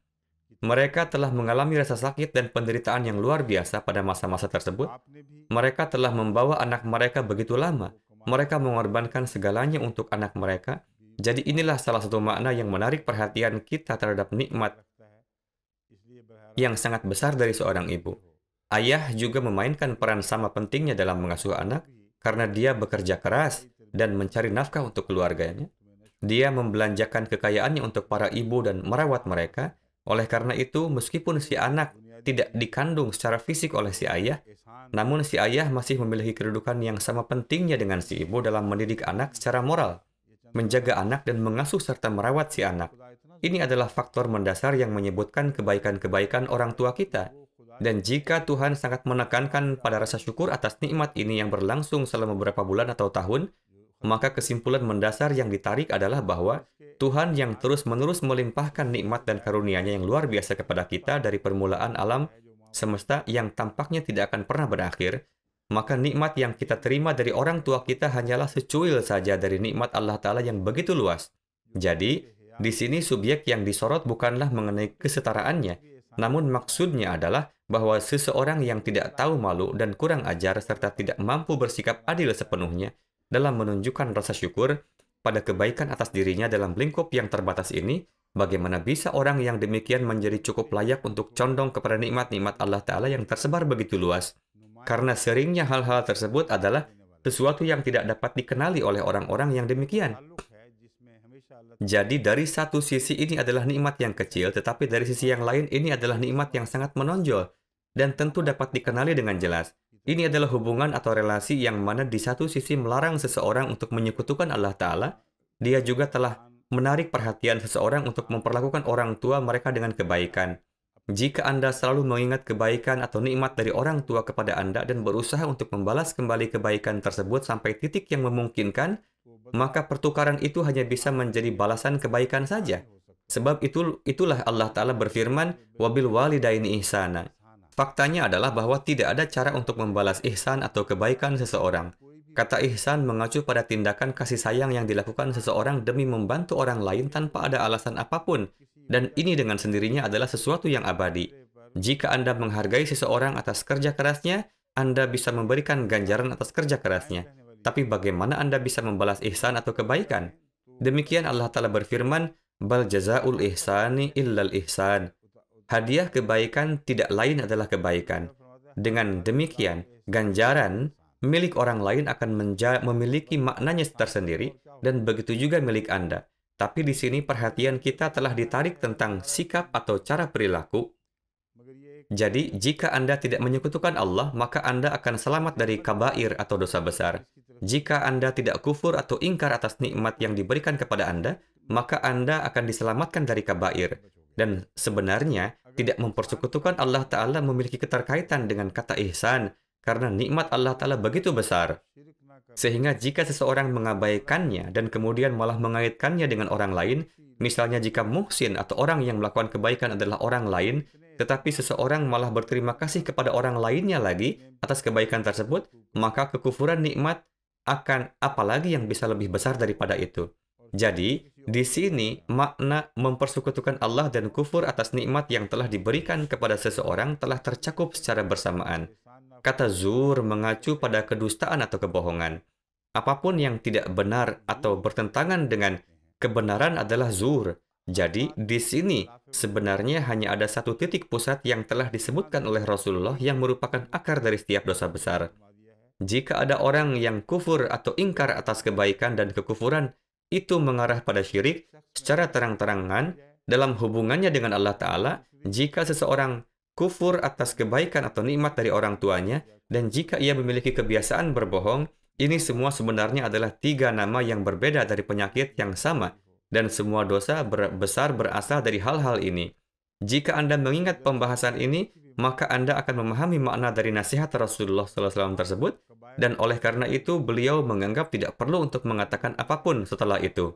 Mereka telah mengalami rasa sakit dan penderitaan yang luar biasa pada masa-masa tersebut. Mereka telah membawa anak mereka begitu lama. Mereka mengorbankan segalanya untuk anak mereka. Jadi inilah salah satu makna yang menarik perhatian kita terhadap nikmat yang sangat besar dari seorang ibu. Ayah juga memainkan peran sama pentingnya dalam mengasuh anak karena dia bekerja keras dan mencari nafkah untuk keluarganya. Dia membelanjakan kekayaannya untuk para ibu dan merawat mereka. Oleh karena itu, meskipun si anak tidak dikandung secara fisik oleh si ayah, namun si ayah masih memiliki kedudukan yang sama pentingnya dengan si ibu dalam mendidik anak secara moral, menjaga anak dan mengasuh serta merawat si anak. Ini adalah faktor mendasar yang menyebutkan kebaikan-kebaikan orang tua kita. Dan jika Tuhan sangat menekankan pada rasa syukur atas nikmat ini yang berlangsung selama beberapa bulan atau tahun, maka kesimpulan mendasar yang ditarik adalah bahwa Tuhan yang terus-menerus melimpahkan nikmat dan karunia-Nya yang luar biasa kepada kita dari permulaan alam semesta yang tampaknya tidak akan pernah berakhir, maka nikmat yang kita terima dari orang tua kita hanyalah secuil saja dari nikmat Allah Ta'ala yang begitu luas. Jadi, di sini subjek yang disorot bukanlah mengenai kesetaraannya, namun maksudnya adalah bahwa seseorang yang tidak tahu malu dan kurang ajar serta tidak mampu bersikap adil sepenuhnya dalam menunjukkan rasa syukur pada kebaikan atas dirinya dalam lingkup yang terbatas ini, bagaimana bisa orang yang demikian menjadi cukup layak untuk condong kepada nikmat-nikmat Allah Ta'ala yang tersebar begitu luas? Karena seringnya hal-hal tersebut adalah sesuatu yang tidak dapat dikenali oleh orang-orang yang demikian. Jadi dari satu sisi ini adalah nikmat yang kecil, tetapi dari sisi yang lain ini adalah nikmat yang sangat menonjol dan tentu dapat dikenali dengan jelas. Ini adalah hubungan atau relasi yang mana di satu sisi melarang seseorang untuk menyekutukan Allah Ta'ala, dia juga telah menarik perhatian seseorang untuk memperlakukan orang tua mereka dengan kebaikan. Jika Anda selalu mengingat kebaikan atau nikmat dari orang tua kepada Anda dan berusaha untuk membalas kembali kebaikan tersebut sampai titik yang memungkinkan, maka pertukaran itu hanya bisa menjadi balasan kebaikan saja. Sebab itulah Allah Ta'ala berfirman, "Wabil walidaini ihsana." Faktanya adalah bahwa tidak ada cara untuk membalas ihsan atau kebaikan seseorang. Kata ihsan mengacu pada tindakan kasih sayang yang dilakukan seseorang demi membantu orang lain tanpa ada alasan apapun. Dan ini dengan sendirinya adalah sesuatu yang abadi. Jika Anda menghargai seseorang atas kerja kerasnya, Anda bisa memberikan ganjaran atas kerja kerasnya. Tapi bagaimana Anda bisa membalas ihsan atau kebaikan? Demikian Allah Ta'ala berfirman, "Bal jazaul ihsani illal ihsan." Hadiah kebaikan tidak lain adalah kebaikan. Dengan demikian, ganjaran milik orang lain akan memiliki maknanya tersendiri dan begitu juga milik Anda. Tapi di sini perhatian kita telah ditarik tentang sikap atau cara perilaku. Jadi, jika Anda tidak menyekutukan Allah, maka Anda akan selamat dari kabair atau dosa besar. Jika Anda tidak kufur atau ingkar atas nikmat yang diberikan kepada Anda, maka Anda akan diselamatkan dari kabair. Dan sebenarnya, tidak mempersekutukan Allah Ta'ala memiliki keterkaitan dengan kata ihsan, karena nikmat Allah Ta'ala begitu besar. Sehingga jika seseorang mengabaikannya dan kemudian malah mengaitkannya dengan orang lain, misalnya jika muhsin atau orang yang melakukan kebaikan adalah orang lain, tetapi seseorang malah berterima kasih kepada orang lainnya lagi atas kebaikan tersebut, maka kekufuran nikmat akan apalagi yang bisa lebih besar daripada itu. Jadi, di sini makna mempersekutukan Allah dan kufur atas nikmat yang telah diberikan kepada seseorang telah tercakup secara bersamaan. Kata zur mengacu pada kedustaan atau kebohongan. Apapun yang tidak benar atau bertentangan dengan kebenaran adalah zur. Jadi, di sini sebenarnya hanya ada satu titik pusat yang telah disebutkan oleh Rasulullah yang merupakan akar dari setiap dosa besar. Jika ada orang yang kufur atau ingkar atas kebaikan dan kekufuran, itu mengarah pada syirik secara terang-terangan dalam hubungannya dengan Allah Ta'ala. Jika seseorang kufur atas kebaikan atau nikmat dari orang tuanya, dan jika ia memiliki kebiasaan berbohong, ini semua sebenarnya adalah tiga nama yang berbeda dari penyakit yang sama, dan semua dosa besar berasal dari hal-hal ini. Jika Anda mengingat pembahasan ini, maka Anda akan memahami makna dari nasihat Rasulullah SAW tersebut, dan oleh karena itu beliau menganggap tidak perlu untuk mengatakan apapun setelah itu.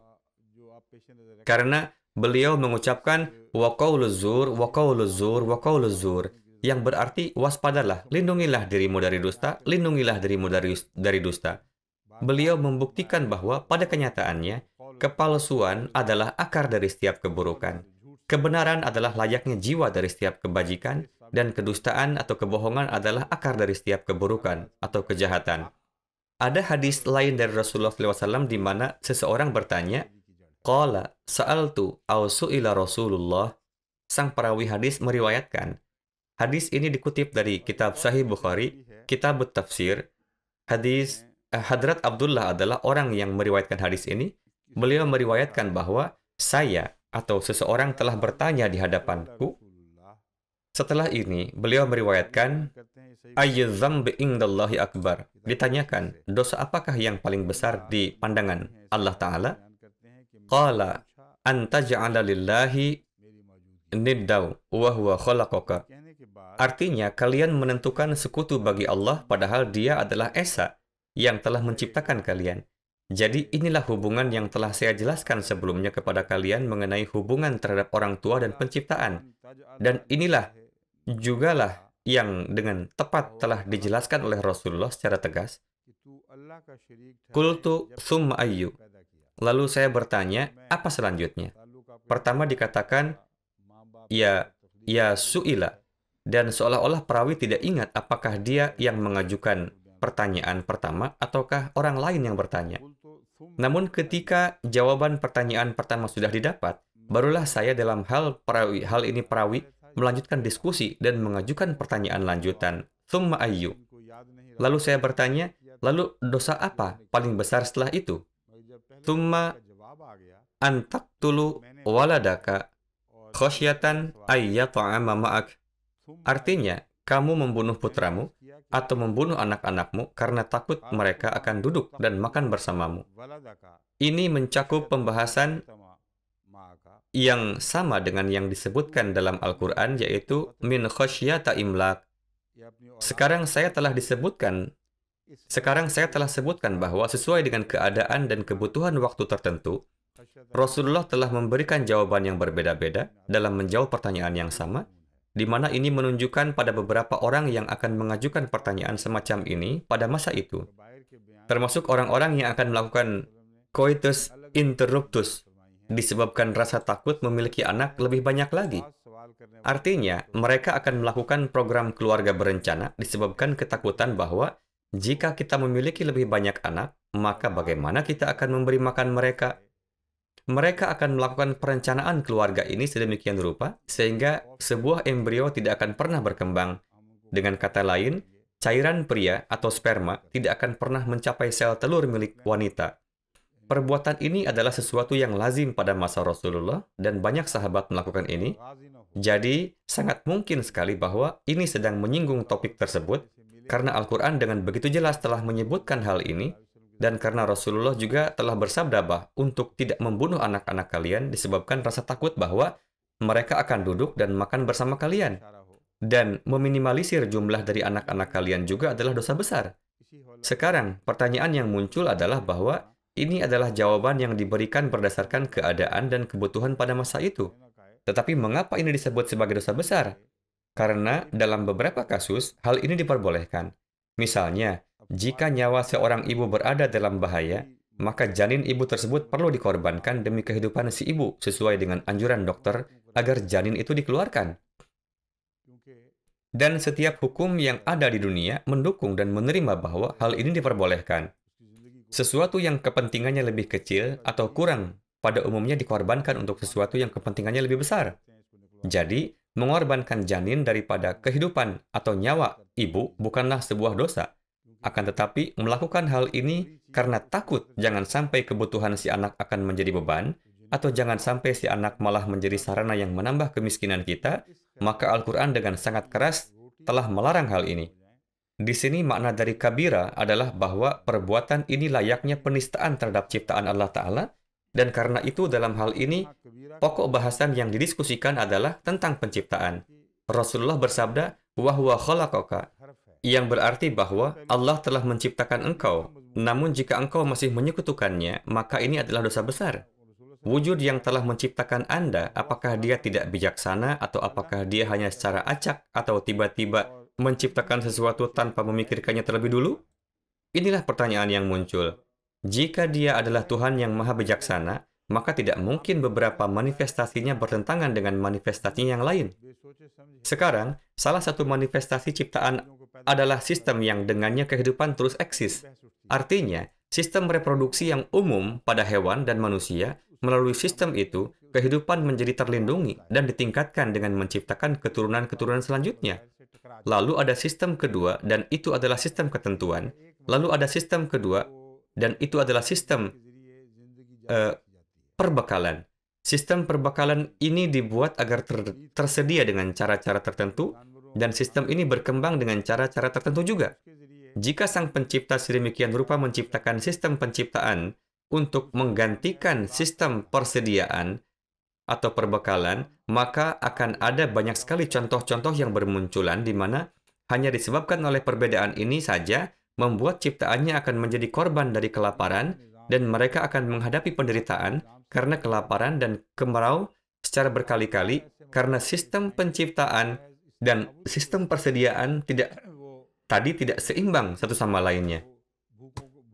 Karena beliau mengucapkan wa qauluz zur, wa qauluz zur, wa qauluz zur, yang berarti waspadalah, lindungilah dirimu dari dusta, lindungilah dirimu dari dusta. Beliau membuktikan bahwa pada kenyataannya, kepalsuan adalah akar dari setiap keburukan. Kebenaran adalah layaknya jiwa dari setiap kebajikan, dan kedustaan atau kebohongan adalah akar dari setiap keburukan atau kejahatan. Ada hadis lain dari Rasulullah SAW di mana seseorang bertanya, Qala sa'altu aw su'ila Rasulullah. Sang perawi hadis meriwayatkan. Hadis ini dikutip dari kitab Sahih Bukhari, kitab Tafsir. Hadrat Abdullah adalah orang yang meriwayatkan hadis ini. Beliau meriwayatkan bahwa saya atau seseorang telah bertanya di hadapanku. Setelah ini, beliau meriwayatkan, Ayyu dzambi indallahi akbar. Ditanyakan, dosa apakah yang paling besar di pandangan Allah Ta'ala? Qala, anta ja'ala lillahi niddaw wa huwa khalaqaka. Artinya, kalian menentukan sekutu bagi Allah padahal Dia adalah Esa yang telah menciptakan kalian. Jadi inilah hubungan yang telah saya jelaskan sebelumnya kepada kalian mengenai hubungan terhadap orang tua dan penciptaan. Dan inilah jugalah yang dengan tepat telah dijelaskan oleh Rasulullah secara tegas. Qultu summa ayyu. Lalu saya bertanya, apa selanjutnya? Pertama dikatakan, ya su'ila. Dan seolah-olah perawi tidak ingat apakah dia yang mengajukan pertanyaan pertama ataukah orang lain yang bertanya. Namun ketika jawaban pertanyaan pertama sudah didapat, barulah saya dalam hal ini perawi melanjutkan diskusi dan mengajukan pertanyaan lanjutan. Summa ayyu. Lalu saya bertanya, lalu dosa apa paling besar setelah itu? Summa antaktulu waladaka khosyatan ayyata'ama ma'ak. Artinya, kamu membunuh putramu atau membunuh anak-anakmu karena takut mereka akan duduk dan makan bersamamu. Ini mencakup pembahasan yang sama dengan yang disebutkan dalam Al-Quran, yaitu min khosyata imlak. Sekarang saya telah sebutkan bahwa sesuai dengan keadaan dan kebutuhan waktu tertentu, Rasulullah telah memberikan jawaban yang berbeda-beda dalam menjawab pertanyaan yang sama, di mana ini menunjukkan pada beberapa orang yang akan mengajukan pertanyaan semacam ini pada masa itu, termasuk orang-orang yang akan melakukan coitus interruptus, disebabkan rasa takut memiliki anak lebih banyak lagi. Artinya, mereka akan melakukan program keluarga berencana disebabkan ketakutan bahwa jika kita memiliki lebih banyak anak, maka bagaimana kita akan memberi makan mereka? Mereka akan melakukan perencanaan keluarga ini sedemikian rupa, sehingga sebuah embrio tidak akan pernah berkembang. Dengan kata lain, cairan pria atau sperma tidak akan pernah mencapai sel telur milik wanita. Perbuatan ini adalah sesuatu yang lazim pada masa Rasulullah, dan banyak sahabat melakukan ini. Jadi, sangat mungkin sekali bahwa ini sedang menyinggung topik tersebut, karena Al-Quran dengan begitu jelas telah menyebutkan hal ini, dan karena Rasulullah juga telah bersabda untuk tidak membunuh anak-anak kalian disebabkan rasa takut bahwa mereka akan duduk dan makan bersama kalian. Dan meminimalisir jumlah dari anak-anak kalian juga adalah dosa besar. Sekarang, pertanyaan yang muncul adalah bahwa ini adalah jawaban yang diberikan berdasarkan keadaan dan kebutuhan pada masa itu. Tetapi mengapa ini disebut sebagai dosa besar? Karena dalam beberapa kasus, hal ini diperbolehkan. Misalnya, jika nyawa seorang ibu berada dalam bahaya, maka janin ibu tersebut perlu dikorbankan demi kehidupan si ibu sesuai dengan anjuran dokter agar janin itu dikeluarkan. Dan setiap hukum yang ada di dunia mendukung dan menerima bahwa hal ini diperbolehkan. Sesuatu yang kepentingannya lebih kecil atau kurang pada umumnya dikorbankan untuk sesuatu yang kepentingannya lebih besar. Jadi, mengorbankan janin daripada kehidupan atau nyawa ibu bukanlah sebuah dosa. Akan tetapi, melakukan hal ini karena takut jangan sampai kebutuhan si anak akan menjadi beban, atau jangan sampai si anak malah menjadi sarana yang menambah kemiskinan kita, maka Al-Quran dengan sangat keras telah melarang hal ini. Di sini makna dari kabira adalah bahwa perbuatan ini layaknya penistaan terhadap ciptaan Allah Ta'ala, dan karena itu dalam hal ini, pokok bahasan yang didiskusikan adalah tentang penciptaan. Rasulullah bersabda, "Wa huwa khalaqaka," yang berarti bahwa Allah telah menciptakan engkau. Namun jika engkau masih menyekutukannya, maka ini adalah dosa besar. Wujud yang telah menciptakan Anda, apakah dia tidak bijaksana atau apakah dia hanya secara acak atau tiba-tiba menciptakan sesuatu tanpa memikirkannya terlebih dulu? Inilah pertanyaan yang muncul. Jika dia adalah Tuhan yang maha bijaksana, maka tidak mungkin beberapa manifestasinya bertentangan dengan manifestasinya yang lain. Sekarang, salah satu manifestasi ciptaan adalah sistem yang dengannya kehidupan terus eksis. Artinya, sistem reproduksi yang umum pada hewan dan manusia, melalui sistem itu, kehidupan menjadi terlindungi dan ditingkatkan dengan menciptakan keturunan-keturunan selanjutnya. Lalu ada sistem kedua, dan itu adalah sistem ketentuan. Lalu ada sistem kedua, dan itu adalah sistem perbekalan. Sistem perbekalan ini dibuat agar tersedia dengan cara-cara tertentu, dan sistem ini berkembang dengan cara-cara tertentu juga. Jika sang pencipta sedemikian rupa menciptakan sistem penciptaan untuk menggantikan sistem persediaan atau perbekalan, maka akan ada banyak sekali contoh-contoh yang bermunculan di mana hanya disebabkan oleh perbedaan ini saja membuat ciptaannya akan menjadi korban dari kelaparan dan mereka akan menghadapi penderitaan karena kelaparan dan kemarau secara berkali-kali karena sistem penciptaan dan sistem persediaan tidak seimbang satu sama lainnya.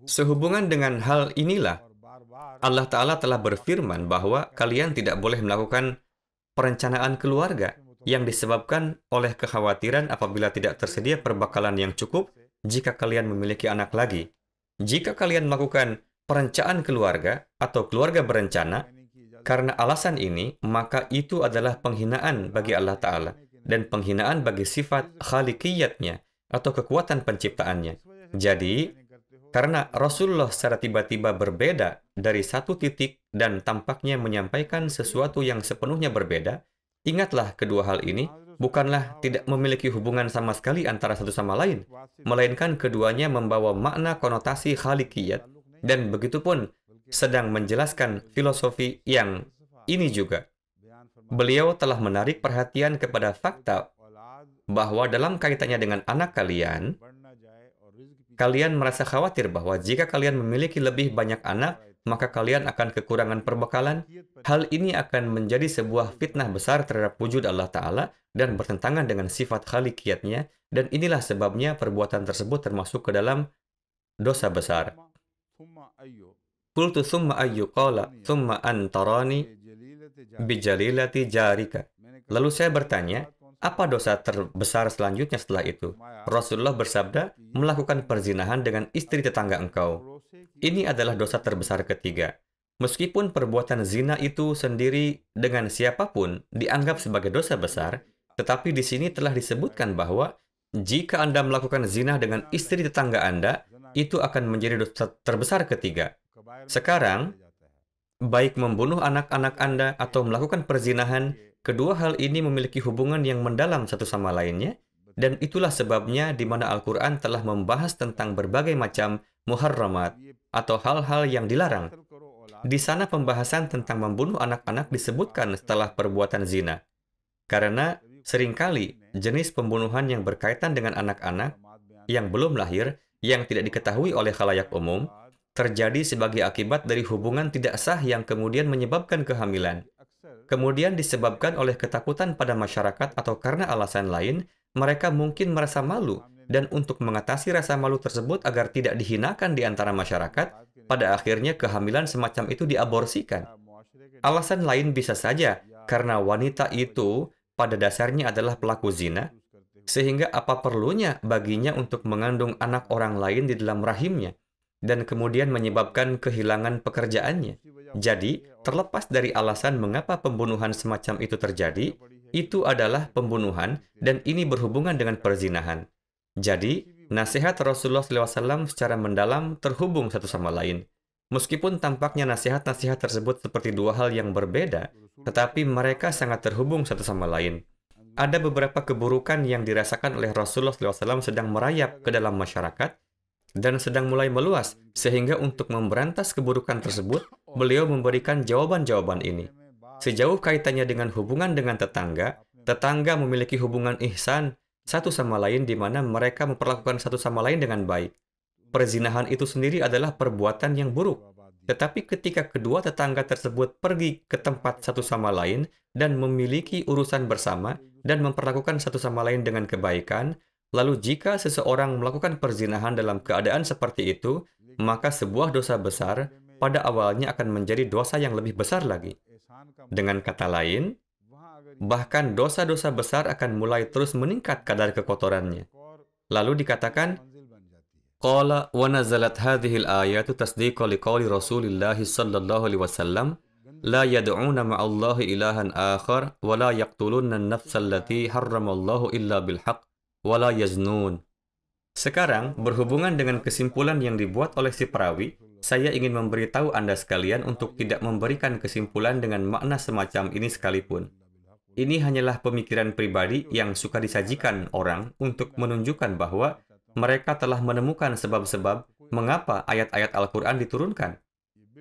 Sehubungan dengan hal inilah, Allah Ta'ala telah berfirman bahwa kalian tidak boleh melakukan perencanaan keluarga yang disebabkan oleh kekhawatiran apabila tidak tersedia perbekalan yang cukup jika kalian memiliki anak lagi. Jika kalian melakukan perencanaan keluarga atau keluarga berencana, karena alasan ini, maka itu adalah penghinaan bagi Allah Ta'ala dan penghinaan bagi sifat khaliqiyatnya atau kekuatan penciptaannya. Jadi, karena Rasulullah secara tiba-tiba berbeda dari satu titik dan tampaknya menyampaikan sesuatu yang sepenuhnya berbeda, ingatlah kedua hal ini bukanlah tidak memiliki hubungan sama sekali antara satu sama lain, melainkan keduanya membawa makna konotasi khaliqiyat, dan begitupun sedang menjelaskan filosofi yang ini juga. Beliau telah menarik perhatian kepada fakta bahwa dalam kaitannya dengan anak kalian, kalian merasa khawatir bahwa jika kalian memiliki lebih banyak anak, maka kalian akan kekurangan perbekalan. Hal ini akan menjadi sebuah fitnah besar terhadap wujud Allah Ta'ala dan bertentangan dengan sifat khaliqiyatnya, dan inilah sebabnya perbuatan tersebut termasuk ke dalam dosa besar. Qultu summa ayyu qala summa antarani bijalilati jarika. Lalu saya bertanya, apa dosa terbesar selanjutnya setelah itu? Rasulullah bersabda, melakukan perzinahan dengan istri tetangga engkau. Ini adalah dosa terbesar ketiga. Meskipun perbuatan zina itu sendiri dengan siapapun dianggap sebagai dosa besar, tetapi di sini telah disebutkan bahwa jika Anda melakukan zina dengan istri tetangga Anda, itu akan menjadi dosa terbesar ketiga. Sekarang, baik membunuh anak-anak Anda atau melakukan perzinahan, kedua hal ini memiliki hubungan yang mendalam satu sama lainnya, dan itulah sebabnya di mana Al-Quran telah membahas tentang berbagai macam muharramat atau hal-hal yang dilarang. Di sana pembahasan tentang membunuh anak-anak disebutkan setelah perbuatan zina. Karena seringkali jenis pembunuhan yang berkaitan dengan anak-anak yang belum lahir, yang tidak diketahui oleh khalayak umum, terjadi sebagai akibat dari hubungan tidak sah yang kemudian menyebabkan kehamilan. Kemudian disebabkan oleh ketakutan pada masyarakat atau karena alasan lain, mereka mungkin merasa malu dan untuk mengatasi rasa malu tersebut agar tidak dihinakan di antara masyarakat, pada akhirnya kehamilan semacam itu diaborsikan. Alasan lain bisa saja karena wanita itu pada dasarnya adalah pelaku zina, sehingga apa perlunya baginya untuk mengandung anak orang lain di dalam rahimnya, dan kemudian menyebabkan kehilangan pekerjaannya. Jadi, terlepas dari alasan mengapa pembunuhan semacam itu terjadi, itu adalah pembunuhan, dan ini berhubungan dengan perzinahan. Jadi, nasihat Rasulullah SAW secara mendalam terhubung satu sama lain. Meskipun tampaknya nasihat-nasihat tersebut seperti dua hal yang berbeda, tetapi mereka sangat terhubung satu sama lain. Ada beberapa keburukan yang dirasakan oleh Rasulullah SAW sedang merayap ke dalam masyarakat dan sedang mulai meluas, sehingga untuk memberantas keburukan tersebut, beliau memberikan jawaban-jawaban ini. Sejauh kaitannya dengan hubungan dengan tetangga, tetangga memiliki hubungan ihsan satu sama lain di mana mereka memperlakukan satu sama lain dengan baik. Perzinahan itu sendiri adalah perbuatan yang buruk. Tetapi ketika kedua tetangga tersebut pergi ke tempat satu sama lain dan memiliki urusan bersama dan memperlakukan satu sama lain dengan kebaikan, lalu jika seseorang melakukan perzinahan dalam keadaan seperti itu, maka sebuah dosa besar pada awalnya akan menjadi dosa yang lebih besar lagi. Dengan kata lain, bahkan dosa-dosa besar akan mulai terus meningkat kadar kekotorannya. Lalu dikatakan, Qala wa nazalat hadhil ayatu tasdiqa liqauli Rasulillah sallallahu alaihi wasallam la yad'una ma'allahi ilahan akhar wa la yaqtulunna an-nafsa allati harramallahu illa bil haqq wa la yaznun. Sekarang, berhubungan dengan kesimpulan yang dibuat oleh si perawi, saya ingin memberitahu Anda sekalian untuk tidak memberikan kesimpulan dengan makna semacam ini sekalipun. Ini hanyalah pemikiran pribadi yang suka disajikan orang untuk menunjukkan bahwa mereka telah menemukan sebab-sebab mengapa ayat-ayat Al-Quran diturunkan.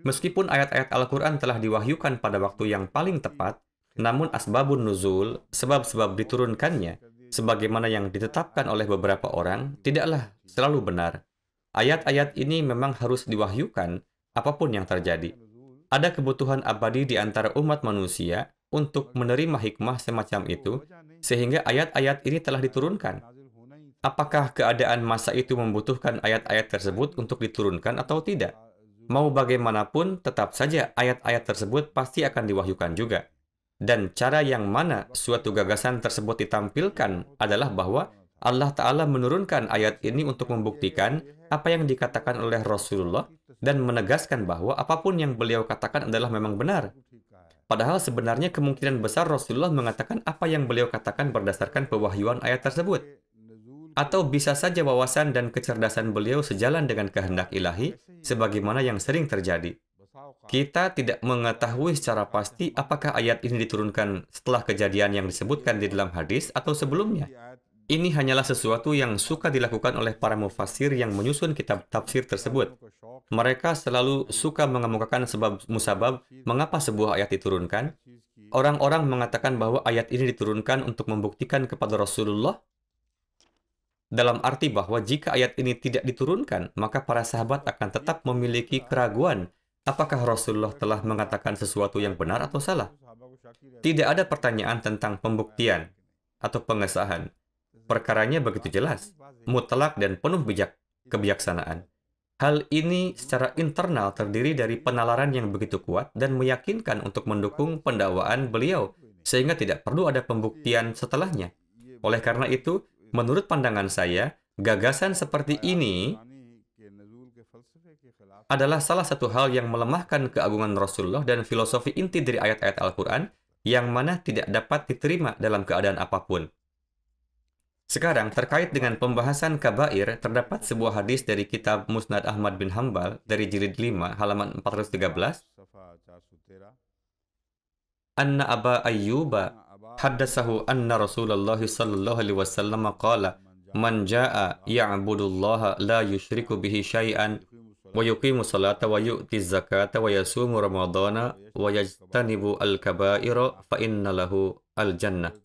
Meskipun ayat-ayat Al-Quran telah diwahyukan pada waktu yang paling tepat, namun asbabun nuzul, sebab-sebab diturunkannya, sebagaimana yang ditetapkan oleh beberapa orang, tidaklah selalu benar. Ayat-ayat ini memang harus diwahyukan, apapun yang terjadi. Ada kebutuhan abadi di antara umat manusia untuk menerima hikmah semacam itu, sehingga ayat-ayat ini telah diturunkan. Apakah keadaan masa itu membutuhkan ayat-ayat tersebut untuk diturunkan atau tidak? Mau bagaimanapun, tetap saja ayat-ayat tersebut pasti akan diwahyukan juga. Dan cara yang mana suatu gagasan tersebut ditampilkan adalah bahwa Allah Ta'ala menurunkan ayat ini untuk membuktikan apa yang dikatakan oleh Rasulullah dan menegaskan bahwa apapun yang beliau katakan adalah memang benar. Padahal sebenarnya kemungkinan besar Rasulullah mengatakan apa yang beliau katakan berdasarkan pewahyuan ayat tersebut. Atau bisa saja wawasan dan kecerdasan beliau sejalan dengan kehendak ilahi, sebagaimana yang sering terjadi. Kita tidak mengetahui secara pasti apakah ayat ini diturunkan setelah kejadian yang disebutkan di dalam hadis atau sebelumnya. Ini hanyalah sesuatu yang suka dilakukan oleh para mufassir yang menyusun kitab tafsir tersebut. Mereka selalu suka mengemukakan sebab musabab mengapa sebuah ayat diturunkan. Orang-orang mengatakan bahwa ayat ini diturunkan untuk membuktikan kepada Rasulullah, dalam arti bahwa jika ayat ini tidak diturunkan, maka para sahabat akan tetap memiliki keraguan apakah Rasulullah telah mengatakan sesuatu yang benar atau salah. Tidak ada pertanyaan tentang pembuktian atau pengesahan. Perkaranya begitu jelas, mutlak dan penuh kebijaksanaan. Hal ini secara internal terdiri dari penalaran yang begitu kuat dan meyakinkan untuk mendukung pendakwaan beliau, sehingga tidak perlu ada pembuktian setelahnya. Oleh karena itu, menurut pandangan saya, gagasan seperti ini adalah salah satu hal yang melemahkan keagungan Rasulullah dan filosofi inti dari ayat-ayat Al-Quran yang mana tidak dapat diterima dalam keadaan apapun. Sekarang, terkait dengan pembahasan kabair, terdapat sebuah hadis dari kitab Musnad Ahmad bin Hanbal dari jilid 5, halaman 413. Anna Aba Ayyuba haddatsahu anna Rasulullah sallallahu alaihi wasallam qala man jaa ya'budullaha la yusyriku bihi syai'an wa yuqimu salata wa yu'ti zakata wa yasumu ramadhana wa yajtanibu al-kaba'ira fa inna lahu al-jannah.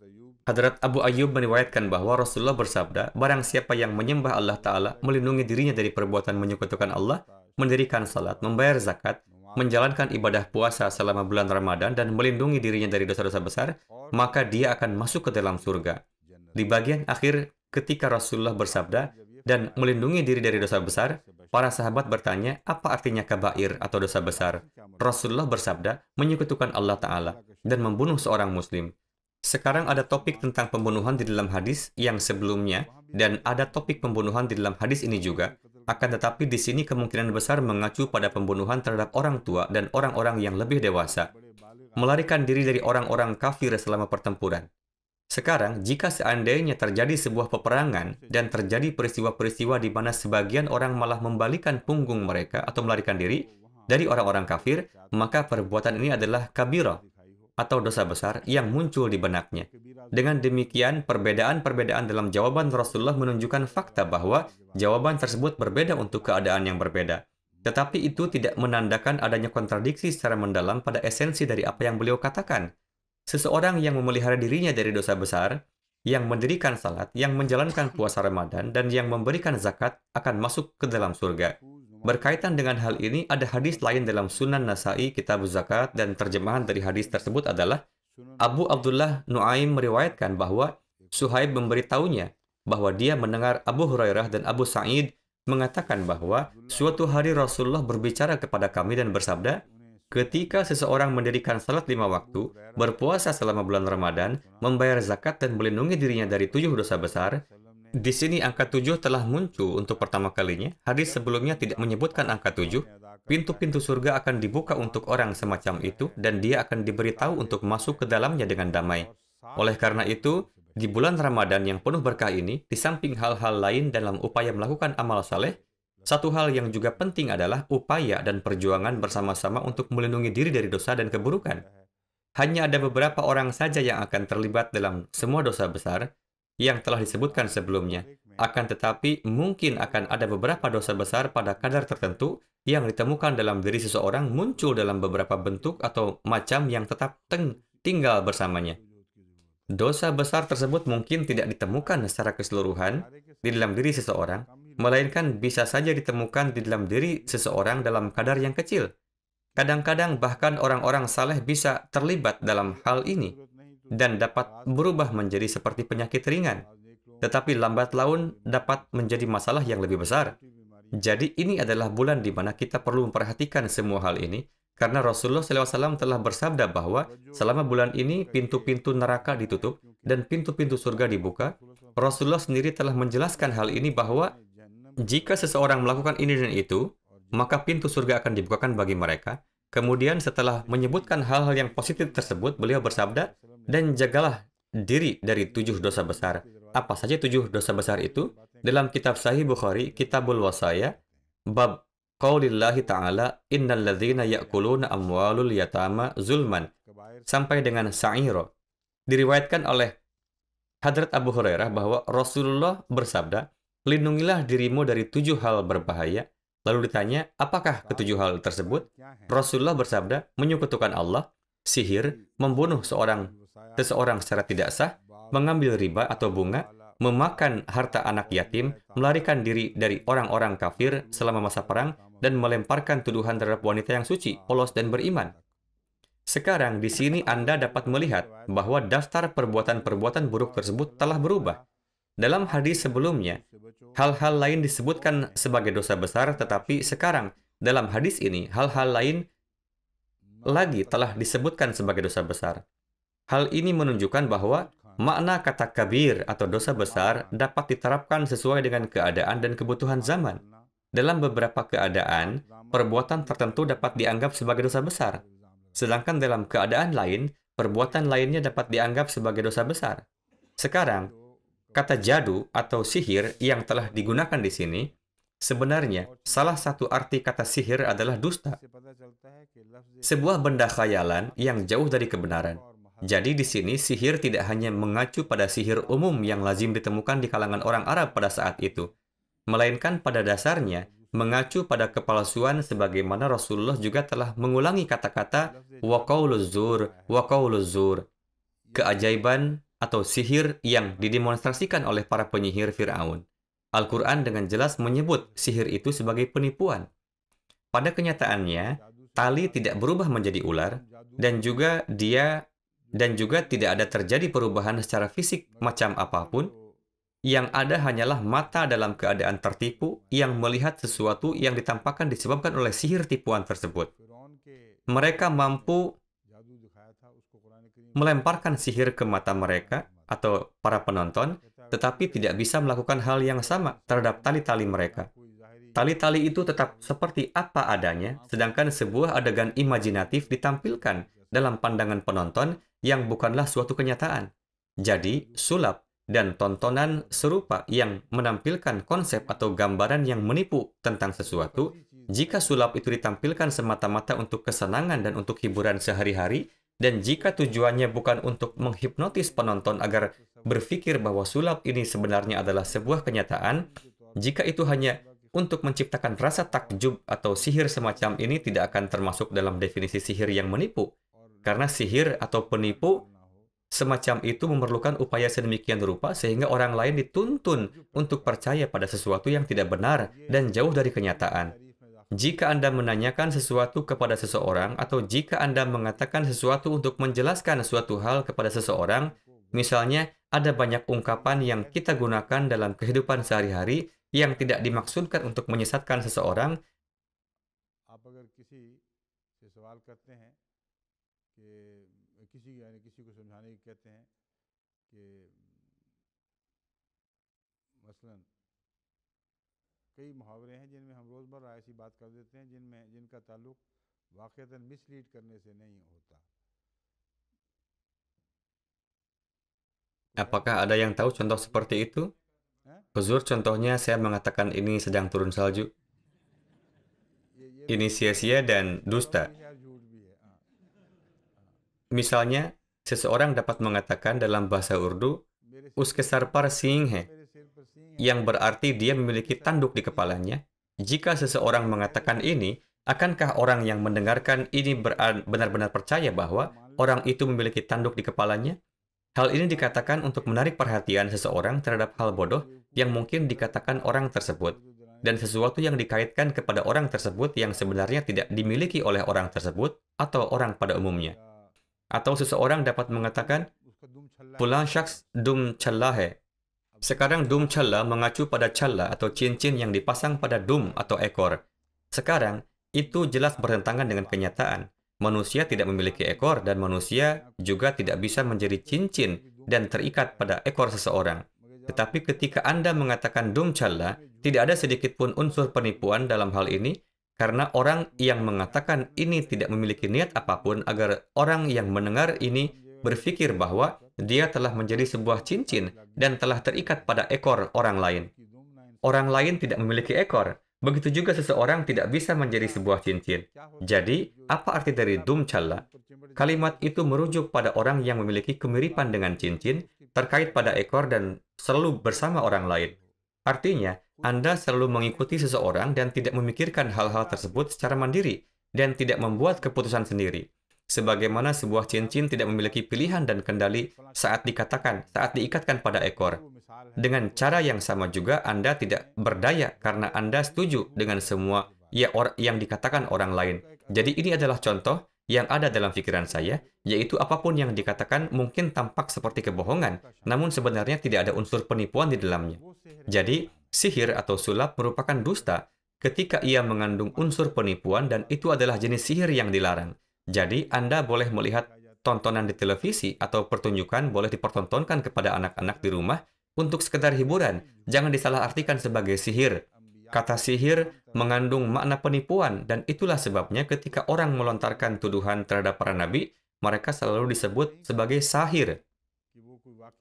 Hadrat Abu Ayyub meriwayatkan bahwa Rasulullah bersabda, barang siapa yang menyembah Allah Ta'ala, melindungi dirinya dari perbuatan menyekutukan Allah, mendirikan salat, membayar zakat, menjalankan ibadah puasa selama bulan Ramadan, dan melindungi dirinya dari dosa-dosa besar, maka dia akan masuk ke dalam surga. Di bagian akhir ketika Rasulullah bersabda, dan melindungi diri dari dosa besar, para sahabat bertanya, apa artinya kabair atau dosa besar? Rasulullah bersabda, menyekutukan Allah Ta'ala dan membunuh seorang muslim. Sekarang ada topik tentang pembunuhan di dalam hadis yang sebelumnya, dan ada topik pembunuhan di dalam hadis ini juga. Akan tetapi di sini kemungkinan besar mengacu pada pembunuhan terhadap orang tua dan orang-orang yang lebih dewasa. Melarikan diri dari orang-orang kafir selama pertempuran. Sekarang, jika seandainya terjadi sebuah peperangan dan terjadi peristiwa-peristiwa di mana sebagian orang malah membalikan punggung mereka atau melarikan diri dari orang-orang kafir, maka perbuatan ini adalah kabirah atau dosa besar yang muncul di benaknya. Dengan demikian, perbedaan-perbedaan dalam jawaban Rasulullah menunjukkan fakta bahwa jawaban tersebut berbeda untuk keadaan yang berbeda. Tetapi itu tidak menandakan adanya kontradiksi secara mendalam pada esensi dari apa yang beliau katakan. Seseorang yang memelihara dirinya dari dosa besar, yang mendirikan salat, yang menjalankan puasa Ramadan, dan yang memberikan zakat akan masuk ke dalam surga. Berkaitan dengan hal ini, ada hadis lain dalam Sunan Nasa'i, Kitab Zakat, dan terjemahan dari hadis tersebut adalah Abu Abdullah Nuaim meriwayatkan bahwa Suhaib memberitahunya bahwa dia mendengar Abu Hurairah dan Abu Sa'id mengatakan bahwa suatu hari Rasulullah berbicara kepada kami dan bersabda, ketika seseorang mendirikan salat 5 waktu, berpuasa selama bulan Ramadan, membayar zakat dan melindungi dirinya dari 7 dosa besar, di sini angka 7 telah muncul untuk pertama kalinya. Hadis sebelumnya tidak menyebutkan angka 7. Pintu-pintu surga akan dibuka untuk orang semacam itu, dan dia akan diberitahu untuk masuk ke dalamnya dengan damai. Oleh karena itu, di bulan Ramadan yang penuh berkah ini, di samping hal-hal lain dalam upaya melakukan amal saleh, satu hal yang juga penting adalah upaya dan perjuangan bersama-sama untuk melindungi diri dari dosa dan keburukan. Hanya ada beberapa orang saja yang akan terlibat dalam semua dosa besar yang telah disebutkan sebelumnya. Akan tetapi, mungkin akan ada beberapa dosa besar pada kadar tertentu yang ditemukan dalam diri seseorang muncul dalam beberapa bentuk atau macam yang tetap tinggal bersamanya. Dosa besar tersebut mungkin tidak ditemukan secara keseluruhan di dalam diri seseorang, melainkan bisa saja ditemukan di dalam diri seseorang dalam kadar yang kecil. Kadang-kadang bahkan orang-orang saleh bisa terlibat dalam hal ini dan dapat berubah menjadi seperti penyakit ringan. Tetapi lambat laun dapat menjadi masalah yang lebih besar. Jadi ini adalah bulan di mana kita perlu memperhatikan semua hal ini, karena Rasulullah SAW telah bersabda bahwa selama bulan ini pintu-pintu neraka ditutup dan pintu-pintu surga dibuka. Rasulullah sendiri telah menjelaskan hal ini bahwa jika seseorang melakukan ini dan itu, maka pintu surga akan dibukakan bagi mereka. Kemudian setelah menyebutkan hal-hal yang positif tersebut, beliau bersabda, dan jagalah diri dari 7 dosa besar. Apa saja 7 dosa besar itu? Dalam kitab Sahih Bukhari, Kitabul Wasaya, bab Qaulillahi ta'ala, innal ladzina ya'kuluna amwalul yatama zulman, sampai dengan sa'iro. Diriwayatkan oleh Hadrat Abu Hurairah bahwa Rasulullah bersabda, lindungilah dirimu dari 7 hal berbahaya. Lalu ditanya, apakah ke-7 hal tersebut? Rasulullah bersabda, menyekutukan Allah, sihir, membunuh seseorang secara tidak sah, mengambil riba atau bunga, memakan harta anak yatim, melarikan diri dari orang-orang kafir selama masa perang, dan melemparkan tuduhan terhadap wanita yang suci, polos, dan beriman. Sekarang, di sini Anda dapat melihat bahwa daftar perbuatan-perbuatan buruk tersebut telah berubah. Dalam hadis sebelumnya, hal-hal lain disebutkan sebagai dosa besar, tetapi sekarang, dalam hadis ini, hal-hal lain lagi telah disebutkan sebagai dosa besar. Hal ini menunjukkan bahwa makna kata kabir atau dosa besar dapat diterapkan sesuai dengan keadaan dan kebutuhan zaman. Dalam beberapa keadaan, perbuatan tertentu dapat dianggap sebagai dosa besar. Sedangkan dalam keadaan lain, perbuatan lainnya dapat dianggap sebagai dosa besar. Sekarang, kata jadu atau sihir yang telah digunakan di sini, sebenarnya salah satu arti kata sihir adalah dusta. Sebuah benda khayalan yang jauh dari kebenaran. Jadi di sini sihir tidak hanya mengacu pada sihir umum yang lazim ditemukan di kalangan orang Arab pada saat itu, melainkan pada dasarnya mengacu pada kepalsuan sebagaimana Rasulullah juga telah mengulangi kata-kata wa qauluz zur, keajaiban atau sihir yang didemonstrasikan oleh para penyihir Fir'aun. Al-Quran dengan jelas menyebut sihir itu sebagai penipuan. Pada kenyataannya, tali tidak berubah menjadi ular, dan juga tidak ada terjadi perubahan secara fisik macam apapun Yang ada hanyalah mata dalam keadaan tertipu yang melihat sesuatu yang ditampakkan disebabkan oleh sihir tipuan tersebut. Mereka mampu melemparkan sihir ke mata mereka atau para penonton, tetapi tidak bisa melakukan hal yang sama terhadap tali-tali mereka. Tali-tali itu tetap seperti apa adanya, sedangkan sebuah adegan imajinatif ditampilkan dalam pandangan penonton yang bukanlah suatu kenyataan. Jadi, sulap dan tontonan serupa yang menampilkan konsep atau gambaran yang menipu tentang sesuatu, jika sulap itu ditampilkan semata-mata untuk kesenangan dan untuk hiburan sehari-hari, dan jika tujuannya bukan untuk menghipnotis penonton agar berpikir bahwa sulap ini sebenarnya adalah sebuah kenyataan, jika itu hanya untuk menciptakan rasa takjub atau sihir semacam ini tidak akan termasuk dalam definisi sihir yang menipu. Karena sihir atau penipu semacam itu memerlukan upaya sedemikian rupa sehingga orang lain dituntun untuk percaya pada sesuatu yang tidak benar dan jauh dari kenyataan. Jika Anda menanyakan sesuatu kepada seseorang atau jika Anda mengatakan sesuatu untuk menjelaskan suatu hal kepada seseorang, misalnya ada banyak ungkapan yang kita gunakan dalam kehidupan sehari-hari yang tidak dimaksudkan untuk menyesatkan seseorang. कई मुहावरे हैं जिनमें हम रोज़मर्रा ऐसी बात कर देते हैं जिनका ताल्लुक वाक़ईतन मिसलीड करने से नहीं होता। Apakah ada yang tahu contoh seperti itu? Huzur, contohnya saya mengatakan ini sedang turun salju. Ini sia-sia dan dusta. Misalnya, seseorang dapat mengatakan dalam bahasa Urdu, "Uske sar par sing hai," yang berarti dia memiliki tanduk di kepalanya. Jika seseorang mengatakan ini, akankah orang yang mendengarkan ini benar-benar percaya bahwa orang itu memiliki tanduk di kepalanya? Hal ini dikatakan untuk menarik perhatian seseorang terhadap hal bodoh yang mungkin dikatakan orang tersebut, dan sesuatu yang dikaitkan kepada orang tersebut yang sebenarnya tidak dimiliki oleh orang tersebut atau orang pada umumnya. Atau seseorang dapat mengatakan, "Fulan syaks dum challa hai." Sekarang dum challa mengacu pada challa atau cincin yang dipasang pada dum atau ekor. Sekarang, itu jelas bertentangan dengan kenyataan. Manusia tidak memiliki ekor dan manusia juga tidak bisa menjadi cincin dan terikat pada ekor seseorang. Tetapi ketika Anda mengatakan dum challa, tidak ada sedikit pun unsur penipuan dalam hal ini, karena orang yang mengatakan ini tidak memiliki niat apapun agar orang yang mendengar ini berpikir bahwa dia telah menjadi sebuah cincin dan telah terikat pada ekor orang lain. Orang lain tidak memiliki ekor. Begitu juga seseorang tidak bisa menjadi sebuah cincin. Jadi, apa arti dari dum challa? Kalimat itu merujuk pada orang yang memiliki kemiripan dengan cincin, terkait pada ekor dan selalu bersama orang lain. Artinya, Anda selalu mengikuti seseorang dan tidak memikirkan hal-hal tersebut secara mandiri, dan tidak membuat keputusan sendiri. Sebagaimana sebuah cincin tidak memiliki pilihan dan kendali saat diikatkan pada ekor. Dengan cara yang sama juga, Anda tidak berdaya karena Anda setuju dengan semua yang dikatakan orang lain. Jadi ini adalah contoh yang ada dalam pikiran saya, yaitu apapun yang dikatakan mungkin tampak seperti kebohongan, namun sebenarnya tidak ada unsur penipuan di dalamnya. Jadi, sihir atau sulap merupakan dusta ketika ia mengandung unsur penipuan dan itu adalah jenis sihir yang dilarang. Jadi, Anda boleh melihat tontonan di televisi atau pertunjukan boleh dipertontonkan kepada anak-anak di rumah untuk sekedar hiburan. Jangan disalahartikan sebagai sihir. Kata sihir mengandung makna penipuan, dan itulah sebabnya ketika orang melontarkan tuduhan terhadap para nabi, mereka selalu disebut sebagai sahir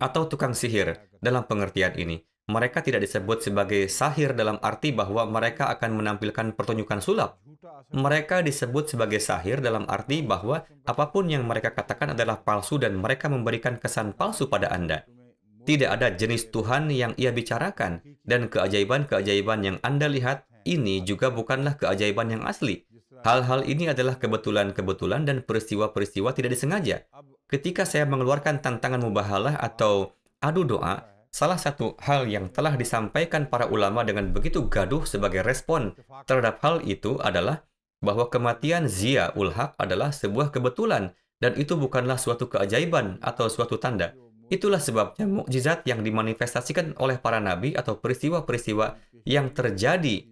atau tukang sihir dalam pengertian ini. Mereka tidak disebut sebagai sahir dalam arti bahwa mereka akan menampilkan pertunjukan sulap. Mereka disebut sebagai sahir dalam arti bahwa apapun yang mereka katakan adalah palsu dan mereka memberikan kesan palsu pada Anda. Tidak ada jenis Tuhan yang ia bicarakan, dan keajaiban-keajaiban yang Anda lihat ini juga bukanlah keajaiban yang asli. Hal-hal ini adalah kebetulan-kebetulan dan peristiwa-peristiwa tidak disengaja. Ketika saya mengeluarkan tantangan mubahalah atau adu doa, salah satu hal yang telah disampaikan para ulama dengan begitu gaduh sebagai respon terhadap hal itu adalah bahwa kematian Zia-ul Haq adalah sebuah kebetulan, dan itu bukanlah suatu keajaiban atau suatu tanda. Itulah sebabnya mukjizat yang dimanifestasikan oleh para nabi atau peristiwa-peristiwa yang terjadi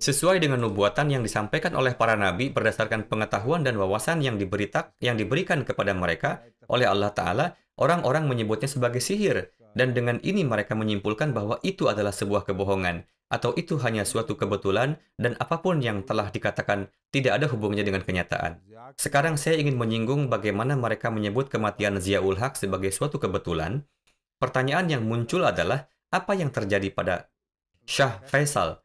sesuai dengan nubuatan yang disampaikan oleh para nabi berdasarkan pengetahuan dan wawasan yang diberikan kepada mereka oleh Allah Ta'ala, orang-orang menyebutnya sebagai sihir. Dan dengan ini mereka menyimpulkan bahwa itu adalah sebuah kebohongan, atau itu hanya suatu kebetulan, dan apapun yang telah dikatakan tidak ada hubungannya dengan kenyataan. Sekarang saya ingin menyinggung bagaimana mereka menyebut kematian Ziaul Haq sebagai suatu kebetulan. Pertanyaan yang muncul adalah, apa yang terjadi pada Shah Faisal?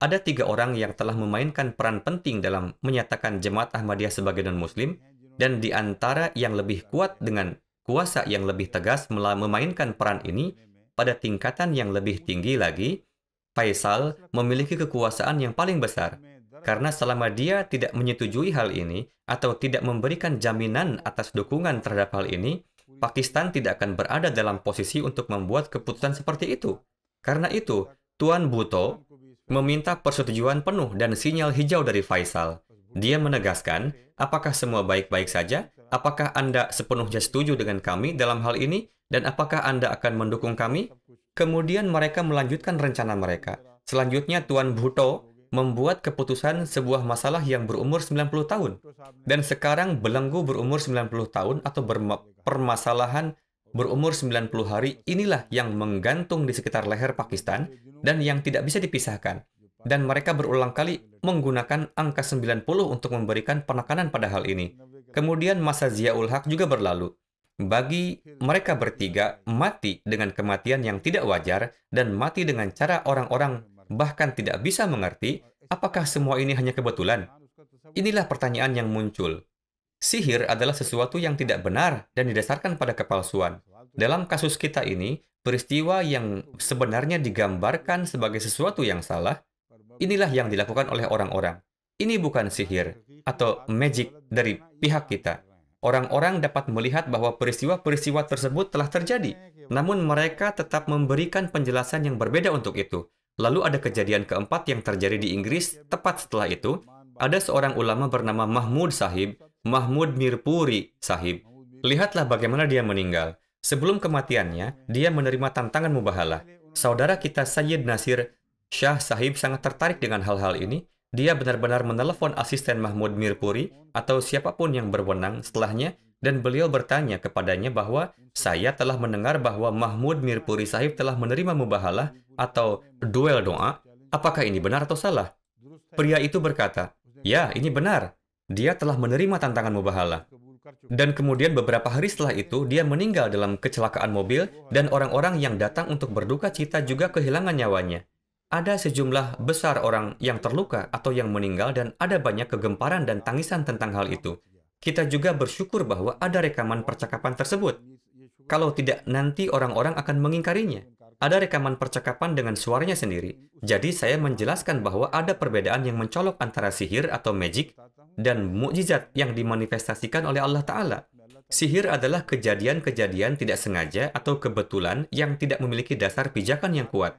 Ada 3 orang yang telah memainkan peran penting dalam menyatakan Jemaat Ahmadiyah sebagai non-Muslim, dan di antara yang lebih kuat dengan kuasa yang lebih tegas memainkan peran ini pada tingkatan yang lebih tinggi lagi, Faisal memiliki kekuasaan yang paling besar. Karena selama dia tidak menyetujui hal ini atau tidak memberikan jaminan atas dukungan terhadap hal ini, Pakistan tidak akan berada dalam posisi untuk membuat keputusan seperti itu. Karena itu, Tuan Bhutto meminta persetujuan penuh dan sinyal hijau dari Faisal. Dia menegaskan, apakah semua baik-baik saja? Apakah Anda sepenuhnya setuju dengan kami dalam hal ini? Dan apakah Anda akan mendukung kami? Kemudian mereka melanjutkan rencana mereka. Selanjutnya Tuan Bhutto membuat keputusan sebuah masalah yang berumur 90 tahun. Dan sekarang belenggu berumur 90 tahun atau permasalahan berumur 90 hari inilah yang menggantung di sekitar leher Pakistan dan yang tidak bisa dipisahkan. Dan mereka berulang kali menggunakan angka 90 untuk memberikan penekanan pada hal ini. Kemudian masa Ziaul Haq juga berlalu. Bagi mereka bertiga, mati dengan kematian yang tidak wajar dan mati dengan cara orang-orang bahkan tidak bisa mengerti, apakah semua ini hanya kebetulan? Inilah pertanyaan yang muncul. Sihir adalah sesuatu yang tidak benar dan didasarkan pada kepalsuan. Dalam kasus kita ini, peristiwa yang sebenarnya digambarkan sebagai sesuatu yang salah, inilah yang dilakukan oleh orang-orang. Ini bukan sihir atau magic dari pihak kita. Orang-orang dapat melihat bahwa peristiwa-peristiwa tersebut telah terjadi, namun mereka tetap memberikan penjelasan yang berbeda untuk itu. Lalu ada kejadian keempat yang terjadi di Inggris. Tepat setelah itu, ada seorang ulama bernama Mahmud Mirpuri Sahib. Lihatlah bagaimana dia meninggal. Sebelum kematiannya, dia menerima tantangan mubahalah. Saudara kita Sayyid Nasir Shah Sahib sangat tertarik dengan hal-hal ini. Dia benar-benar menelepon asisten Mahmud Mirpuri atau siapapun yang berwenang setelahnya, dan beliau bertanya kepadanya bahwa saya telah mendengar bahwa Mahmud Mirpuri Sahib telah menerima mubahalah atau duel doa. Apakah ini benar atau salah? Pria itu berkata, ya, ini benar. Dia telah menerima tantangan mubahalah. Dan kemudian beberapa hari setelah itu, dia meninggal dalam kecelakaan mobil, dan orang-orang yang datang untuk berduka cita juga kehilangan nyawanya. Ada sejumlah besar orang yang terluka atau yang meninggal, dan ada banyak kegemparan dan tangisan tentang hal itu. Kita juga bersyukur bahwa ada rekaman percakapan tersebut. Kalau tidak, nanti orang-orang akan mengingkarinya. Ada rekaman percakapan dengan suaranya sendiri. Jadi saya menjelaskan bahwa ada perbedaan yang mencolok antara sihir atau magic dan mukjizat yang dimanifestasikan oleh Allah Ta'ala. Sihir adalah kejadian-kejadian tidak sengaja atau kebetulan yang tidak memiliki dasar pijakan yang kuat.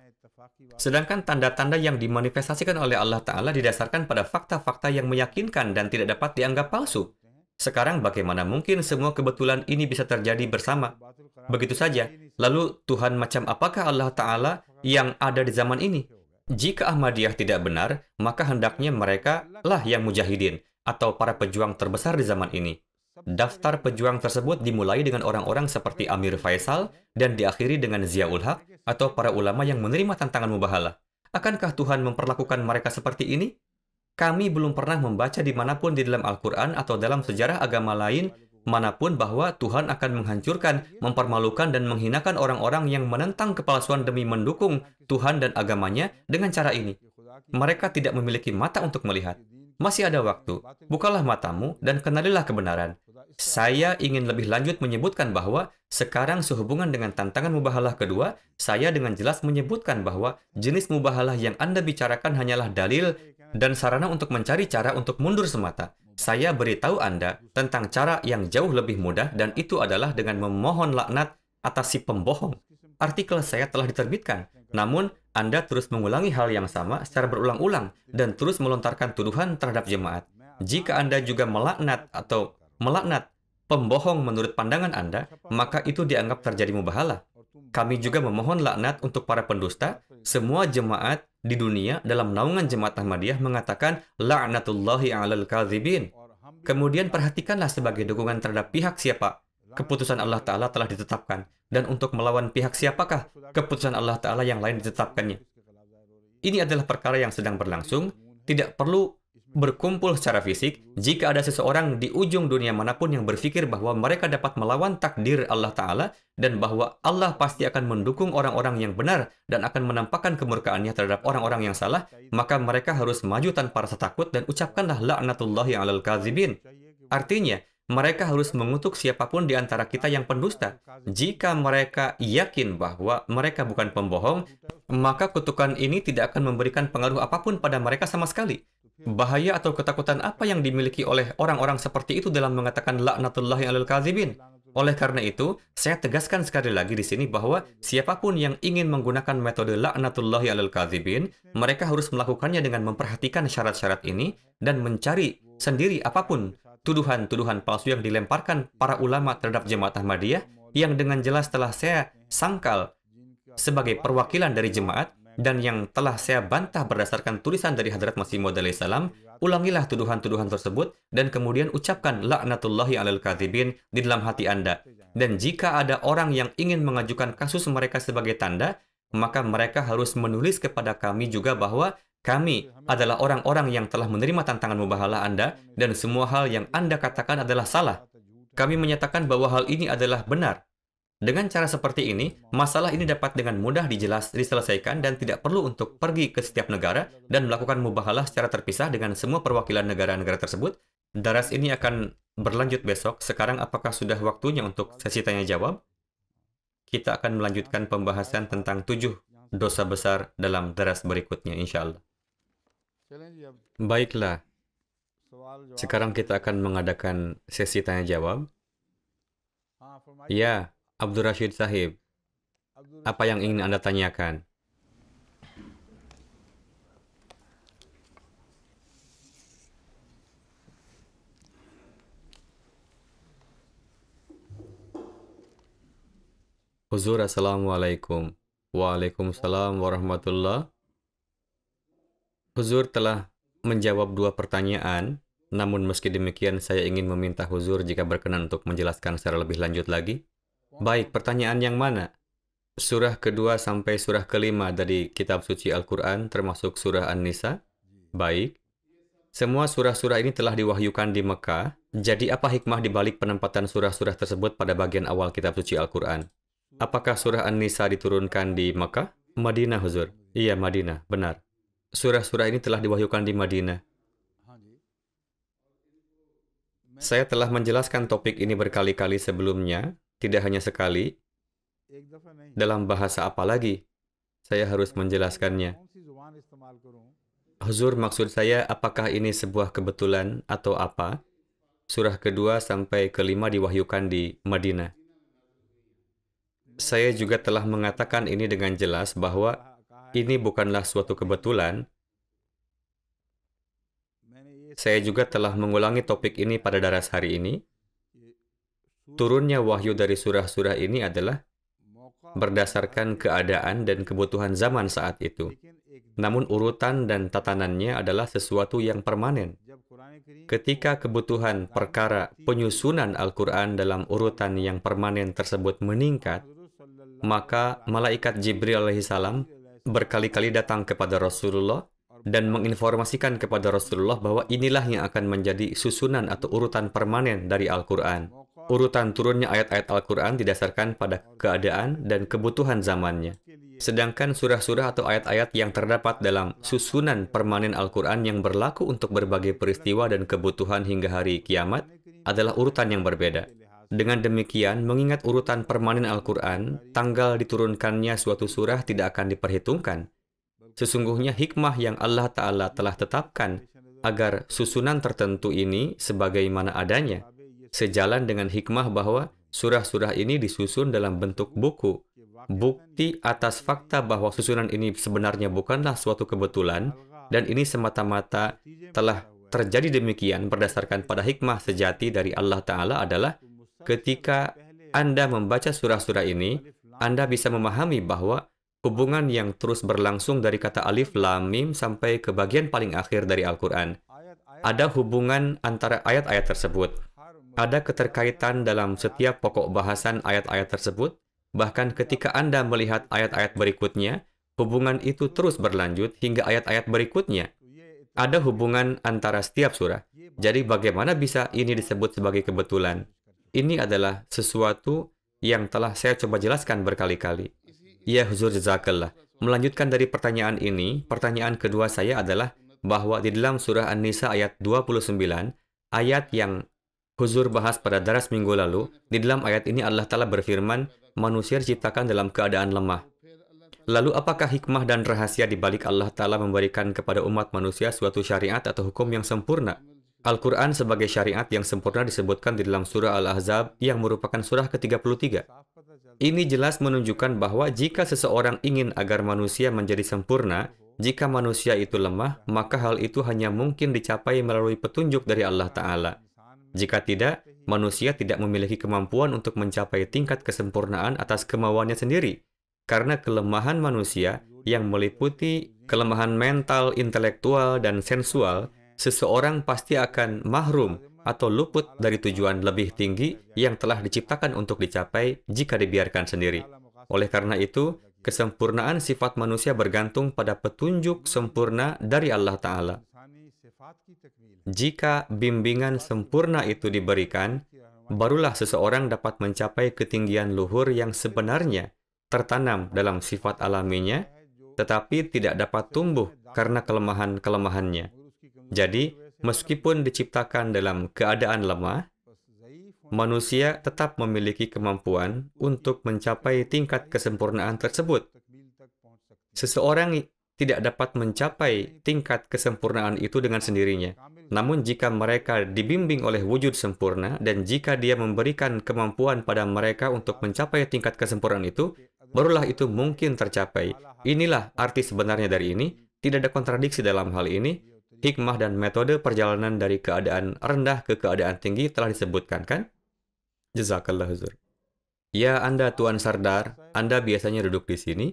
Sedangkan tanda-tanda yang dimanifestasikan oleh Allah Ta'ala didasarkan pada fakta-fakta yang meyakinkan dan tidak dapat dianggap palsu. Sekarang bagaimana mungkin semua kebetulan ini bisa terjadi bersama? Begitu saja. Lalu Tuhan macam apakah Allah Ta'ala yang ada di zaman ini? Jika Ahmadiyah tidak benar, maka hendaknya mereka lah yang mujahidin atau para pejuang terbesar di zaman ini. Daftar pejuang tersebut dimulai dengan orang-orang seperti Amir Faisal dan diakhiri dengan Ziaul Haq atau para ulama yang menerima tantangan mubahalah. Akankah Tuhan memperlakukan mereka seperti ini? Kami belum pernah membaca dimanapun di dalam Al-Quran atau dalam sejarah agama lain manapun bahwa Tuhan akan menghancurkan, mempermalukan, dan menghinakan orang-orang yang menentang kepalsuan demi mendukung Tuhan dan agamanya dengan cara ini. Mereka tidak memiliki mata untuk melihat. Masih ada waktu. Bukalah matamu dan kenalilah kebenaran. Saya ingin lebih lanjut menyebutkan bahwa sekarang sehubungan dengan tantangan mubahalah kedua, saya dengan jelas menyebutkan bahwa jenis mubahalah yang Anda bicarakan hanyalah dalil dan sarana untuk mencari cara untuk mundur semata. Saya beritahu Anda tentang cara yang jauh lebih mudah, dan itu adalah dengan memohon laknat atas si pembohong. Artikel saya telah diterbitkan, namun Anda terus mengulangi hal yang sama secara berulang-ulang dan terus melontarkan tuduhan terhadap jemaat. Jika Anda juga melaknat pembohong menurut pandangan Anda, maka itu dianggap terjadi mubahalah. Kami juga memohon laknat untuk para pendusta. Semua jemaat di dunia dalam naungan Jemaat Ahmadiyah mengatakan la'natullahi 'alal kadzibin. Kemudian perhatikanlah sebagai dukungan terhadap pihak siapa keputusan Allah Ta'ala telah ditetapkan. Dan untuk melawan pihak siapakah keputusan Allah Ta'ala yang lain ditetapkannya. Ini adalah perkara yang sedang berlangsung. Tidak perlu berkumpul secara fisik. Jika ada seseorang di ujung dunia manapun yang berpikir bahwa mereka dapat melawan takdir Allah Ta'ala dan bahwa Allah pasti akan mendukung orang-orang yang benar dan akan menampakkan kemurkaannya terhadap orang-orang yang salah, maka mereka harus maju tanpa rasa takut dan ucapkanlah la'natullahi 'alal kadzibin. Artinya, mereka harus mengutuk siapapun di antara kita yang pendusta. Jika mereka yakin bahwa mereka bukan pembohong, maka kutukan ini tidak akan memberikan pengaruh apapun pada mereka sama sekali. Bahaya atau ketakutan apa yang dimiliki oleh orang-orang seperti itu dalam mengatakan la'natullahi 'alal kadzibin? Oleh karena itu, saya tegaskan sekali lagi di sini bahwa siapapun yang ingin menggunakan metode la'natullahi 'alal kadzibin, mereka harus melakukannya dengan memperhatikan syarat-syarat ini dan mencari sendiri apapun tuduhan-tuduhan palsu yang dilemparkan para ulama terhadap Jemaat Ahmadiyah yang dengan jelas telah saya sangkal sebagai perwakilan dari jemaat dan yang telah saya bantah berdasarkan tulisan dari Hadrat Masih Maud alaihi salam. Ulangilah tuduhan-tuduhan tersebut dan kemudian ucapkan la'natullahi 'alal kadzibin di dalam hati Anda. Dan jika ada orang yang ingin mengajukan kasus mereka sebagai tanda, maka mereka harus menulis kepada kami juga bahwa kami adalah orang-orang yang telah menerima tantangan mubahalah Anda dan semua hal yang Anda katakan adalah salah. Kami menyatakan bahwa hal ini adalah benar. Dengan cara seperti ini, masalah ini dapat dengan mudah diselesaikan dan tidak perlu untuk pergi ke setiap negara dan melakukan mubahalah secara terpisah dengan semua perwakilan negara-negara tersebut. Daras ini akan berlanjut besok. Sekarang apakah sudah waktunya untuk sesi tanya-jawab? Kita akan melanjutkan pembahasan tentang 7 dosa besar dalam daras berikutnya, insya Allah. Baiklah, sekarang kita akan mengadakan sesi tanya-jawab. Ya, Abdul Rashid Sahib, apa yang ingin Anda tanyakan? Huzur, Assalamualaikum. Waalaikumsalam warahmatullah. Huzur telah menjawab 2 pertanyaan, namun meski demikian saya ingin meminta Huzur jika berkenan untuk menjelaskan secara lebih lanjut lagi. Baik, pertanyaan yang mana? Surah kedua sampai surah kelima dari kitab suci Al-Quran, termasuk surah An-Nisa? Baik. Semua surah-surah ini telah diwahyukan di Mekah. Jadi apa hikmah di balik penempatan surah-surah tersebut pada bagian awal kitab suci Al-Quran? Apakah surah An-Nisa diturunkan di Mekah? Madinah, Huzur. Iya, Madinah, benar. Surah-surah ini telah diwahyukan di Madinah. Saya telah menjelaskan topik ini berkali-kali sebelumnya. Tidak hanya sekali, dalam bahasa apa lagi saya harus menjelaskannya. Huzur, maksud saya, apakah ini sebuah kebetulan atau apa? Surah kedua sampai kelima diwahyukan di Madinah. Saya juga telah mengatakan ini dengan jelas bahwa ini bukanlah suatu kebetulan. Saya juga telah mengulangi topik ini pada daras hari ini. Turunnya wahyu dari surah-surah ini adalah berdasarkan keadaan dan kebutuhan zaman saat itu. Namun urutan dan tatanannya adalah sesuatu yang permanen. Ketika kebutuhan perkara penyusunan Al-Quran dalam urutan yang permanen tersebut meningkat, maka malaikat Jibril alaihissalam berkali-kali datang kepada Rasulullah dan menginformasikan kepada Rasulullah bahwa inilah yang akan menjadi susunan atau urutan permanen dari Al-Quran. Urutan turunnya ayat-ayat Al-Quran didasarkan pada keadaan dan kebutuhan zamannya. Sedangkan surah-surah atau ayat-ayat yang terdapat dalam susunan permanen Al-Quran yang berlaku untuk berbagai peristiwa dan kebutuhan hingga hari kiamat adalah urutan yang berbeda. Dengan demikian, mengingat urutan permanen Al-Quran, tanggal diturunkannya suatu surah tidak akan diperhitungkan. Sesungguhnya hikmah yang Allah Ta'ala telah tetapkan agar susunan tertentu ini sebagaimana adanya, sejalan dengan hikmah bahwa surah-surah ini disusun dalam bentuk buku. Bukti atas fakta bahwa susunan ini sebenarnya bukanlah suatu kebetulan, dan ini semata-mata telah terjadi demikian berdasarkan pada hikmah sejati dari Allah Ta'ala adalah Ketika Anda membaca surah-surah ini, Anda bisa memahami bahwa hubungan yang terus berlangsung dari kata alif, lam, mim sampai ke bagian paling akhir dari Al-Quran. Ada hubungan antara ayat-ayat tersebut. Ada keterkaitan dalam setiap pokok bahasan ayat-ayat tersebut. Bahkan ketika Anda melihat ayat-ayat berikutnya, hubungan itu terus berlanjut hingga ayat-ayat berikutnya. Ada hubungan antara setiap surah. Jadi bagaimana bisa ini disebut sebagai kebetulan? Ini adalah sesuatu yang telah saya coba jelaskan berkali-kali. Ya Huzur Jazakallah. Melanjutkan dari pertanyaan ini, pertanyaan kedua saya adalah bahwa di dalam surah An-Nisa ayat 29, ayat yang Huzur bahas pada daras minggu lalu, di dalam ayat ini Allah Ta'ala berfirman, manusia diciptakan dalam keadaan lemah. Lalu apakah hikmah dan rahasia di balik Allah Ta'ala memberikan kepada umat manusia suatu syariat atau hukum yang sempurna? Al-Quran sebagai syariat yang sempurna disebutkan di dalam surah Al-Ahzab yang merupakan surah ke-33. Ini jelas menunjukkan bahwa jika seseorang ingin agar manusia menjadi sempurna, jika manusia itu lemah, maka hal itu hanya mungkin dicapai melalui petunjuk dari Allah Ta'ala. Jika tidak, manusia tidak memiliki kemampuan untuk mencapai tingkat kesempurnaan atas kemauannya sendiri. Karena kelemahan manusia yang meliputi kelemahan mental, intelektual, dan sensual, seseorang pasti akan mahrum atau luput dari tujuan lebih tinggi yang telah diciptakan untuk dicapai jika dibiarkan sendiri. Oleh karena itu, kesempurnaan sifat manusia bergantung pada petunjuk sempurna dari Allah Ta'ala. Jika bimbingan sempurna itu diberikan, barulah seseorang dapat mencapai ketinggian luhur yang sebenarnya tertanam dalam sifat alaminya, tetapi tidak dapat tumbuh karena kelemahan-kelemahannya. Jadi, meskipun diciptakan dalam keadaan lemah, manusia tetap memiliki kemampuan untuk mencapai tingkat kesempurnaan tersebut. Seseorang tidak dapat mencapai tingkat kesempurnaan itu dengan sendirinya. Namun jika mereka dibimbing oleh wujud sempurna dan jika dia memberikan kemampuan pada mereka untuk mencapai tingkat kesempurnaan itu, barulah itu mungkin tercapai. Inilah arti sebenarnya dari ini. Tidak ada kontradiksi dalam hal ini. Hikmah dan metode perjalanan dari keadaan rendah ke keadaan tinggi telah disebutkan, kan? Jazakallah Huzur. Ya, Anda Tuan Sardar, Anda biasanya duduk di sini.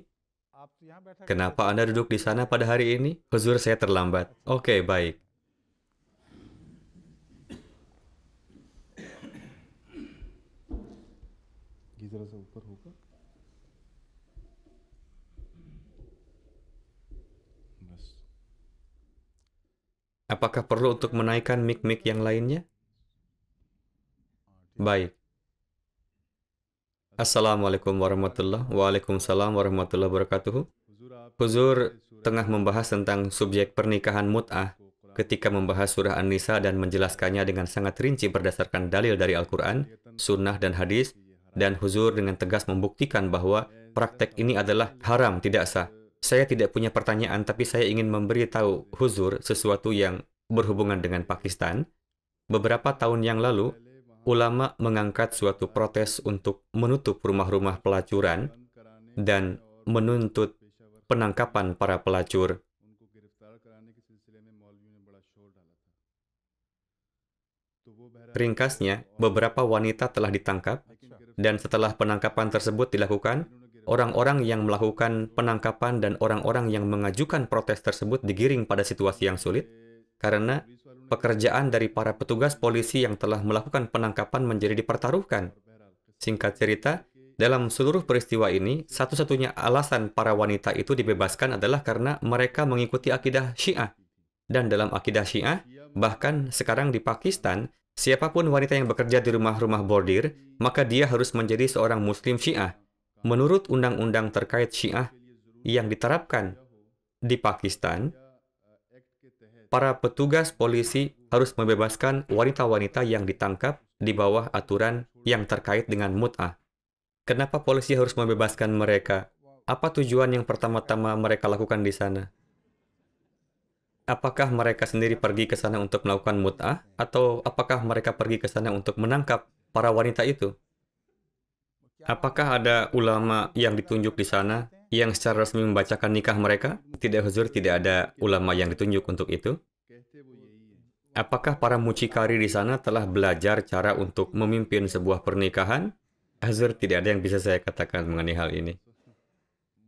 Kenapa Anda duduk di sana pada hari ini? Huzur, saya terlambat. Oke, baik. Apakah perlu untuk menaikkan mic-mic yang lainnya? Baik. Assalamualaikum warahmatullahi wabarakatuh. Waalaikumsalam warahmatullahi wabarakatuh. Huzur tengah membahas tentang subjek pernikahan mut'ah ketika membahas surah An-Nisa dan menjelaskannya dengan sangat rinci berdasarkan dalil dari Al-Quran, sunnah, dan hadis, dan Huzur dengan tegas membuktikan bahwa praktek ini adalah haram, tidak sah. Saya tidak punya pertanyaan, tapi saya ingin memberitahu Huzur sesuatu yang berhubungan dengan Pakistan. Beberapa tahun yang lalu, ulama mengangkat suatu protes untuk menutup rumah-rumah pelacuran dan menuntut penangkapan para pelacur. Ringkasnya, beberapa wanita telah ditangkap, dan setelah penangkapan tersebut dilakukan, orang-orang yang melakukan penangkapan dan orang-orang yang mengajukan protes tersebut digiring pada situasi yang sulit, karena pekerjaan dari para petugas polisi yang telah melakukan penangkapan menjadi dipertaruhkan. Singkat cerita, dalam seluruh peristiwa ini, satu-satunya alasan para wanita itu dibebaskan adalah karena mereka mengikuti akidah Syiah. Dan dalam akidah Syiah, bahkan sekarang di Pakistan, siapapun wanita yang bekerja di rumah-rumah bordir, maka dia harus menjadi seorang Muslim Syiah. Menurut undang-undang terkait Syiah yang diterapkan di Pakistan, para petugas polisi harus membebaskan wanita-wanita yang ditangkap di bawah aturan yang terkait dengan mut'ah. Kenapa polisi harus membebaskan mereka? Apa tujuan yang pertama-tama mereka lakukan di sana? Apakah mereka sendiri pergi ke sana untuk melakukan mut'ah? Atau apakah mereka pergi ke sana untuk menangkap para wanita itu? Apakah ada ulama yang ditunjuk di sana yang secara resmi membacakan nikah mereka? Tidak, Huzur, tidak ada ulama yang ditunjuk untuk itu. Apakah para mucikari di sana telah belajar cara untuk memimpin sebuah pernikahan? Hazur, tidak ada yang bisa saya katakan mengenai hal ini.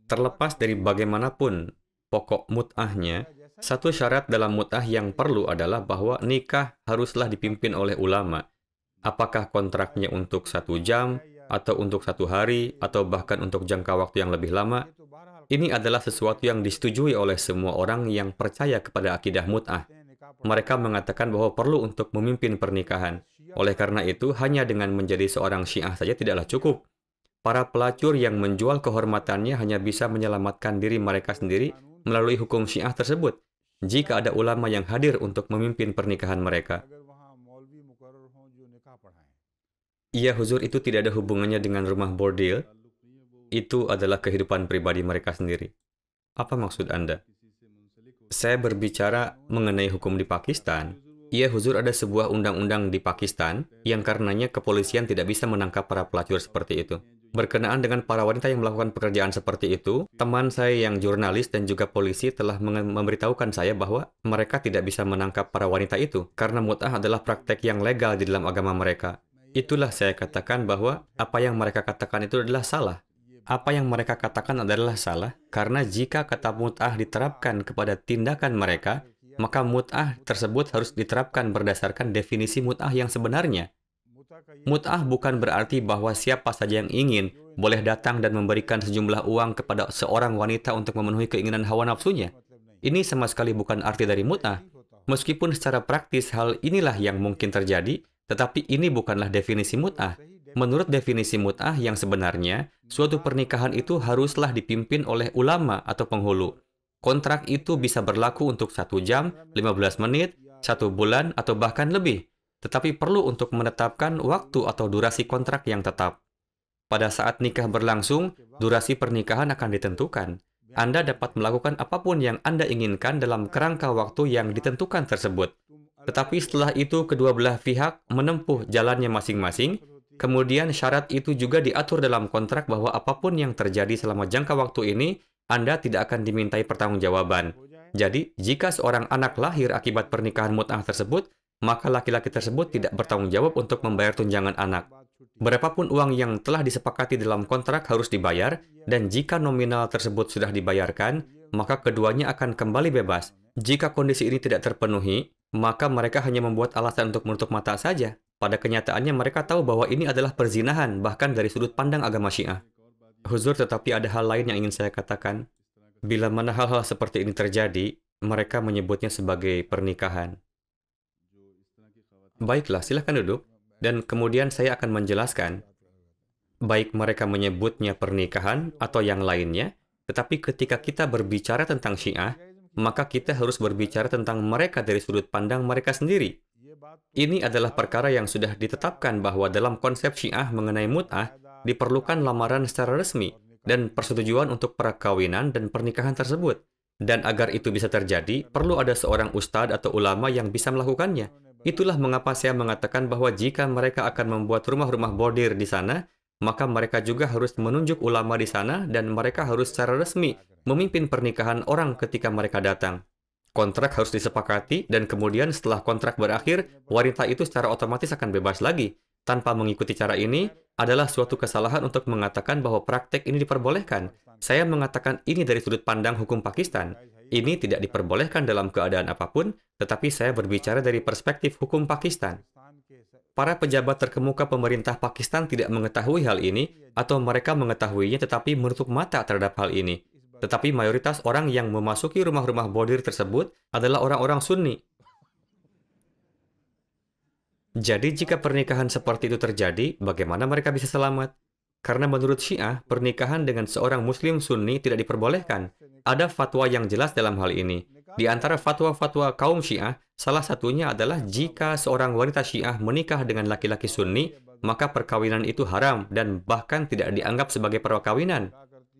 Terlepas dari bagaimanapun pokok mut'ahnya, satu syarat dalam mut'ah yang perlu adalah bahwa nikah haruslah dipimpin oleh ulama. Apakah kontraknya untuk 1 jam, atau untuk 1 hari, atau bahkan untuk jangka waktu yang lebih lama, ini adalah sesuatu yang disetujui oleh semua orang yang percaya kepada akidah mut'ah. Mereka mengatakan bahwa perlu untuk memimpin pernikahan. Oleh karena itu, hanya dengan menjadi seorang Syiah saja tidaklah cukup. Para pelacur yang menjual kehormatannya hanya bisa menyelamatkan diri mereka sendiri melalui hukum Syiah tersebut, jika ada ulama yang hadir untuk memimpin pernikahan mereka. Iya, huzur, itu tidak ada hubungannya dengan rumah bordil. Itu adalah kehidupan pribadi mereka sendiri. Apa maksud Anda? Saya berbicara mengenai hukum di Pakistan. Iya, huzur, ada sebuah undang-undang di Pakistan yang karenanya kepolisian tidak bisa menangkap para pelacur seperti itu. Berkenaan dengan para wanita yang melakukan pekerjaan seperti itu, teman saya yang jurnalis dan juga polisi telah memberitahukan saya bahwa mereka tidak bisa menangkap para wanita itu karena mut'ah adalah praktek yang legal di dalam agama mereka. Itulah saya katakan bahwa apa yang mereka katakan itu adalah salah. Apa yang mereka katakan adalah salah karena jika kata mut'ah diterapkan kepada tindakan mereka, maka mut'ah tersebut harus diterapkan berdasarkan definisi mut'ah yang sebenarnya. Mut'ah bukan berarti bahwa siapa saja yang ingin boleh datang dan memberikan sejumlah uang kepada seorang wanita untuk memenuhi keinginan hawa nafsunya. Ini sama sekali bukan arti dari mut'ah. Meskipun secara praktis hal inilah yang mungkin terjadi, tetapi ini bukanlah definisi mut'ah. Menurut definisi mut'ah yang sebenarnya, suatu pernikahan itu haruslah dipimpin oleh ulama atau penghulu. Kontrak itu bisa berlaku untuk 1 jam, 15 menit, 1 bulan, atau bahkan lebih. Tetapi perlu untuk menetapkan waktu atau durasi kontrak yang tetap. Pada saat nikah berlangsung, durasi pernikahan akan ditentukan. Anda dapat melakukan apapun yang Anda inginkan dalam kerangka waktu yang ditentukan tersebut. Tetapi setelah itu kedua belah pihak menempuh jalannya masing-masing, kemudian syarat itu juga diatur dalam kontrak bahwa apapun yang terjadi selama jangka waktu ini, Anda tidak akan dimintai pertanggungjawaban. Jadi, jika seorang anak lahir akibat pernikahan mut'ah tersebut, maka laki-laki tersebut tidak bertanggung jawab untuk membayar tunjangan anak. Berapapun uang yang telah disepakati dalam kontrak harus dibayar, dan jika nominal tersebut sudah dibayarkan, maka keduanya akan kembali bebas. Jika kondisi ini tidak terpenuhi, maka mereka hanya membuat alasan untuk menutup mata saja. Pada kenyataannya mereka tahu bahwa ini adalah perzinahan, bahkan dari sudut pandang agama Syiah. Huzur, tetapi ada hal lain yang ingin saya katakan. Bila mana hal-hal seperti ini terjadi, mereka menyebutnya sebagai pernikahan. Baiklah, silahkan duduk. Dan kemudian saya akan menjelaskan. Baik mereka menyebutnya pernikahan atau yang lainnya, tetapi ketika kita berbicara tentang Syiah, maka kita harus berbicara tentang mereka dari sudut pandang mereka sendiri. Ini adalah perkara yang sudah ditetapkan bahwa dalam konsep Syiah mengenai mut'ah, diperlukan lamaran secara resmi dan persetujuan untuk perkawinan dan pernikahan tersebut. Dan agar itu bisa terjadi, perlu ada seorang ustadz atau ulama yang bisa melakukannya. Itulah mengapa saya mengatakan bahwa jika mereka akan membuat rumah-rumah bordir di sana, maka mereka juga harus menunjuk ulama di sana dan mereka harus secara resmi memimpin pernikahan orang ketika mereka datang. Kontrak harus disepakati dan kemudian setelah kontrak berakhir, wanita itu secara otomatis akan bebas lagi. Tanpa mengikuti cara ini adalah suatu kesalahan untuk mengatakan bahwa praktek ini diperbolehkan. Saya mengatakan ini dari sudut pandang hukum Pakistan. Ini tidak diperbolehkan dalam keadaan apapun, tetapi saya berbicara dari perspektif hukum Pakistan. Para pejabat terkemuka pemerintah Pakistan tidak mengetahui hal ini, atau mereka mengetahuinya tetapi menutup mata terhadap hal ini. Tetapi mayoritas orang yang memasuki rumah-rumah bordir tersebut adalah orang-orang Sunni. Jadi jika pernikahan seperti itu terjadi, bagaimana mereka bisa selamat? Karena menurut Syiah, pernikahan dengan seorang Muslim Sunni tidak diperbolehkan. Ada fatwa yang jelas dalam hal ini. Di antara fatwa-fatwa kaum Syiah, salah satunya adalah jika seorang wanita Syiah menikah dengan laki-laki Sunni, maka perkawinan itu haram dan bahkan tidak dianggap sebagai perkawinan.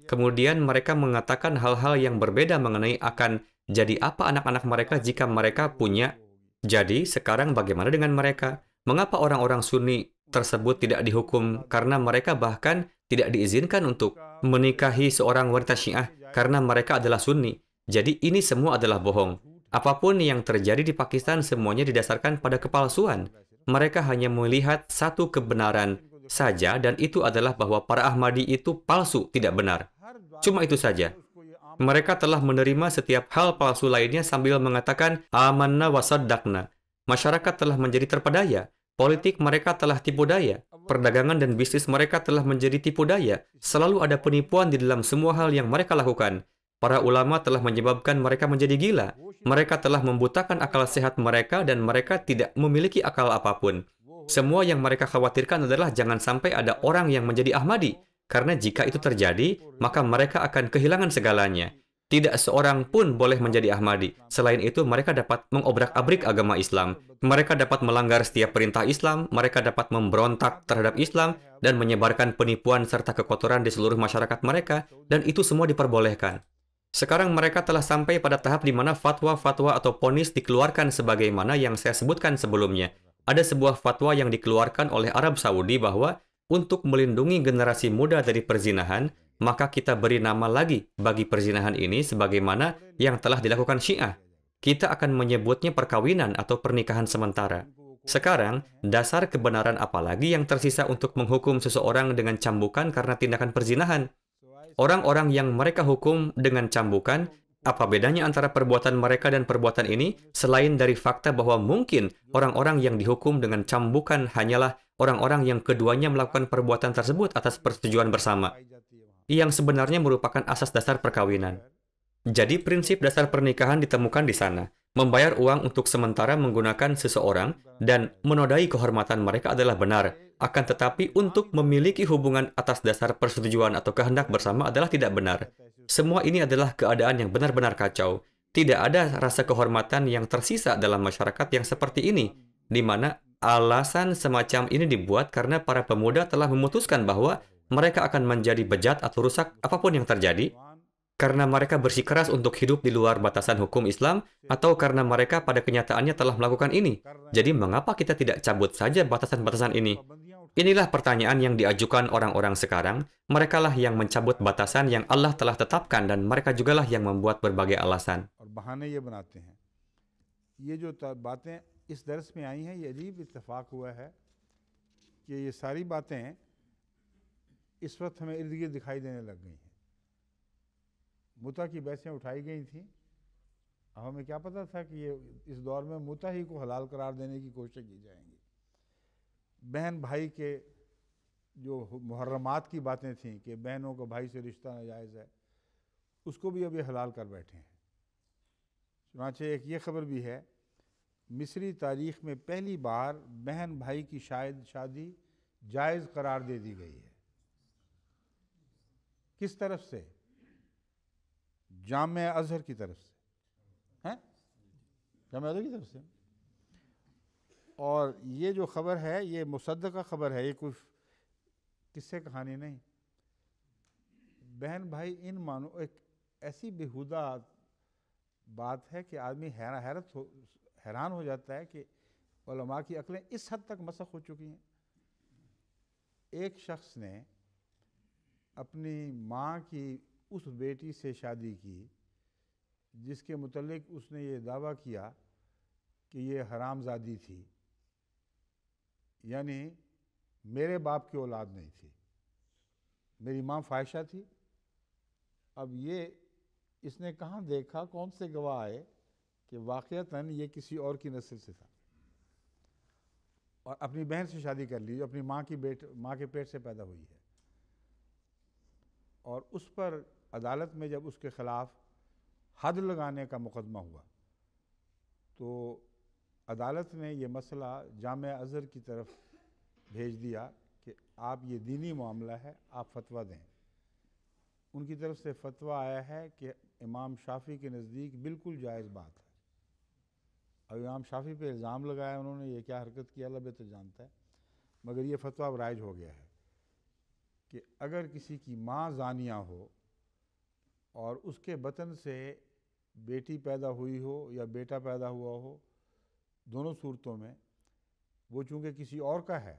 Kemudian mereka mengatakan hal-hal yang berbeda mengenai akan jadi apa anak-anak mereka jika mereka punya. Jadi, sekarang bagaimana dengan mereka? Mengapa orang-orang Sunni tersebut tidak dihukum karena mereka bahkan tidak diizinkan untuk menikahi seorang wanita Syiah karena mereka adalah Sunni? Jadi ini semua adalah bohong. Apapun yang terjadi di Pakistan semuanya didasarkan pada kepalsuan. Mereka hanya melihat satu kebenaran saja dan itu adalah bahwa para Ahmadi itu palsu, tidak benar. Cuma itu saja. Mereka telah menerima setiap hal palsu lainnya sambil mengatakan amanna wa saddaqna. Masyarakat telah menjadi terpedaya. Politik mereka telah tipu daya. Perdagangan dan bisnis mereka telah menjadi tipu daya. Selalu ada penipuan di dalam semua hal yang mereka lakukan. Para ulama telah menyebabkan mereka menjadi gila. Mereka telah membutakan akal sehat mereka dan mereka tidak memiliki akal apapun. Semua yang mereka khawatirkan adalah jangan sampai ada orang yang menjadi Ahmadi. Karena jika itu terjadi, maka mereka akan kehilangan segalanya. Tidak seorang pun boleh menjadi Ahmadi. Selain itu, mereka dapat mengobrak-abrik agama Islam. Mereka dapat melanggar setiap perintah Islam, mereka dapat memberontak terhadap Islam, dan menyebarkan penipuan serta kekotoran di seluruh masyarakat mereka, dan itu semua diperbolehkan. Sekarang mereka telah sampai pada tahap di mana fatwa-fatwa atau vonis dikeluarkan sebagaimana yang saya sebutkan sebelumnya. Ada sebuah fatwa yang dikeluarkan oleh Arab Saudi bahwa untuk melindungi generasi muda dari perzinahan, maka kita beri nama lagi bagi perzinahan ini sebagaimana yang telah dilakukan Syiah. Kita akan menyebutnya perkawinan atau pernikahan sementara. Sekarang, dasar kebenaran apalagi yang tersisa untuk menghukum seseorang dengan cambukan karena tindakan perzinahan? Orang-orang yang mereka hukum dengan cambukan, apa bedanya antara perbuatan mereka dan perbuatan ini selain dari fakta bahwa mungkin orang-orang yang dihukum dengan cambukan hanyalah orang-orang yang keduanya melakukan perbuatan tersebut atas persetujuan bersama, yang sebenarnya merupakan asas dasar perkawinan. Jadi prinsip dasar pernikahan ditemukan di sana. Membayar uang untuk sementara menggunakan seseorang dan menodai kehormatan mereka adalah benar. Akan tetapi untuk memiliki hubungan atas dasar persetujuan atau kehendak bersama adalah tidak benar. Semua ini adalah keadaan yang benar-benar kacau. Tidak ada rasa kehormatan yang tersisa dalam masyarakat yang seperti ini, di mana alasan semacam ini dibuat karena para pemuda telah memutuskan bahwa mereka akan menjadi bejat atau rusak apapun yang terjadi, karena mereka bersikeras untuk hidup di luar batasan hukum Islam, atau karena mereka pada kenyataannya telah melakukan ini. Jadi mengapa kita tidak cabut saja batasan-batasan ini? Inilah pertanyaan yang diajukan orang-orang sekarang. Merekalah yang mencabut batasan yang Allah telah tetapkan dan mereka jugalah yang membuat berbagai alasan. इस दर्स में आई हैं, ये अजीब इत्तेफाक हुआ है कि ये सारी बातें इस वक्त हमें इर्द गिर्द दिखाई देने लग गई हैं। मुता की बहसें उठाई गई थीं, अब हमें क्या पता था कि ये इस दौर में मुता ही को हलाल करार देने की कोशिश की जाएंगी। बहन भाई के जो मुहर्रमात की बातें थीं कि बहनों को भाई से रिश्ता नाजायज़ है, उसको भी अब ये हलाल कर बैठे हैं। चुनांचे एक ये खबर भी है, मिस्री तारीख में पहली बार बहन भाई की शादी जायज़ करार दे दी गई है। किस तरफ से? जामे अजहर की तरफ से, हैं? जामे अजहर की तरफ से। और ये जो खबर है ये मुसद्दक़ा खबर है, ये कोई किस्से कहानी नहीं। बहन भाई इन मानो एक ऐसी बेहुदा बात है कि आदमी हैरान हो जाता है कि उलमा की अक्लें इस हद तक मसख हो चुकी हैं। एक शख्स ने अपनी माँ की उस बेटी से शादी की जिसके मुतल्लिक उसने ये दावा किया कि ये हरामजादी थी, यानी मेरे बाप की औलाद नहीं थी, मेरी माँ फाहिशा थी। अब ये इसने कहाँ देखा, कौन से गवाह आए कि वाक़यतन ये किसी और की नस्ल से था और अपनी बहन से शादी कर ली जो अपनी माँ के पेट से पैदा हुई है। और उस पर अदालत में जब उसके ख़िलाफ़ हद लगाने का मुकदमा हुआ तो अदालत ने ये मसला जामे अज़हर की तरफ भेज दिया कि आप ये दीनी मामला है, आप फतवा दें। उनकी तरफ से फतवा आया है कि इमाम शाफ़ी के नज़दीक बिल्कुल जायज़ बात है। अब इमाम शाफ़ी पे इल्ज़ाम लगाया उन्होंने, ये क्या हरकत की अल्लाह बेहतर जानता है, मगर ये फतवा अब राइज हो गया है कि अगर किसी की माँ ज़ानिया हो और उसके बतन से बेटी पैदा हुई हो या बेटा पैदा हुआ हो, दोनों सूरतों में वो चूँकि किसी और का है,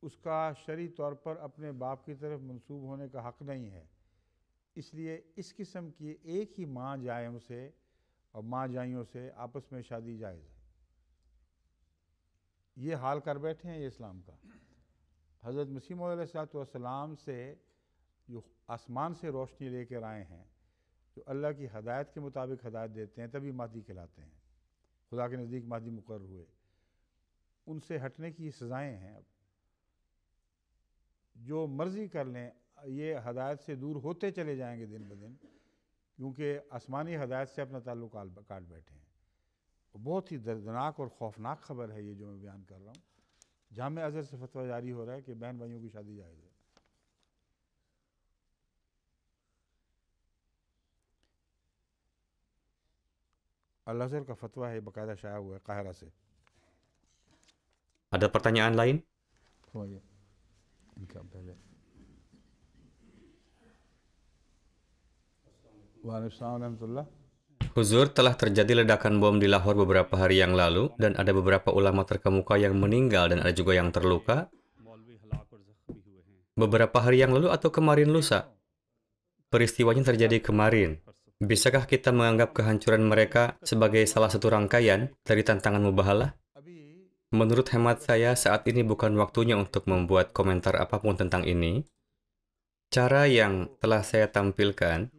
उसका शरई तौर पर अपने बाप की तरफ मंसूब होने का हक़ नहीं है। इसलिए इस किस्म की एक ही माँ जाए उसे और माँ जाइयों से आपस में शादी जायज़ है। ये हाल कर बैठे हैं ये इस्लाम का। हज़रत मसीह मौऊद अलैहिस्सलाम से जो आसमान से रोशनी लेकर आए हैं, जो अल्लाह की हदायत के मुताबिक हदायत देते हैं, तभी महदी कहलाते हैं, खुदा के नज़दीक महदी मुकर्रर हुए। उनसे हटने की सज़ाएँ हैं। अब जो मर्ज़ी कर लें, ये हदायत से दूर होते चले जाएंगे दिन ब दिन, क्योंकि आसमानी हदायत से अपना ताल्लुक़ काट बैठे हैं। बहुत ही दर्दनाक और ख़ौफनाक ख़बर है ये जो मैं बयान कर रहा हूँ। जामिया अज़हर से फतवा जारी हो रहा है कि बहन भाइयों की शादी जायज़ है। अल अज़हर का फतवा है, बाकायदा शाया हुआ है काहिरा से। Ada pertanyaan lain? इनका पहले वालेकुम रहमतुल्लाह। Huzur, telah terjadi ledakan bom di Lahore beberapa hari yang lalu, dan ada beberapa ulama terkemuka yang meninggal dan ada juga yang terluka. Beberapa hari yang lalu atau kemarin lusa? Peristiwanya terjadi kemarin. Bisakah kita menganggap kehancuran mereka sebagai salah satu rangkaian dari tantangan mubahalah? Menurut hemat saya, saat ini bukan waktunya untuk membuat komentar apapun tentang ini. Cara yang telah saya tampilkan,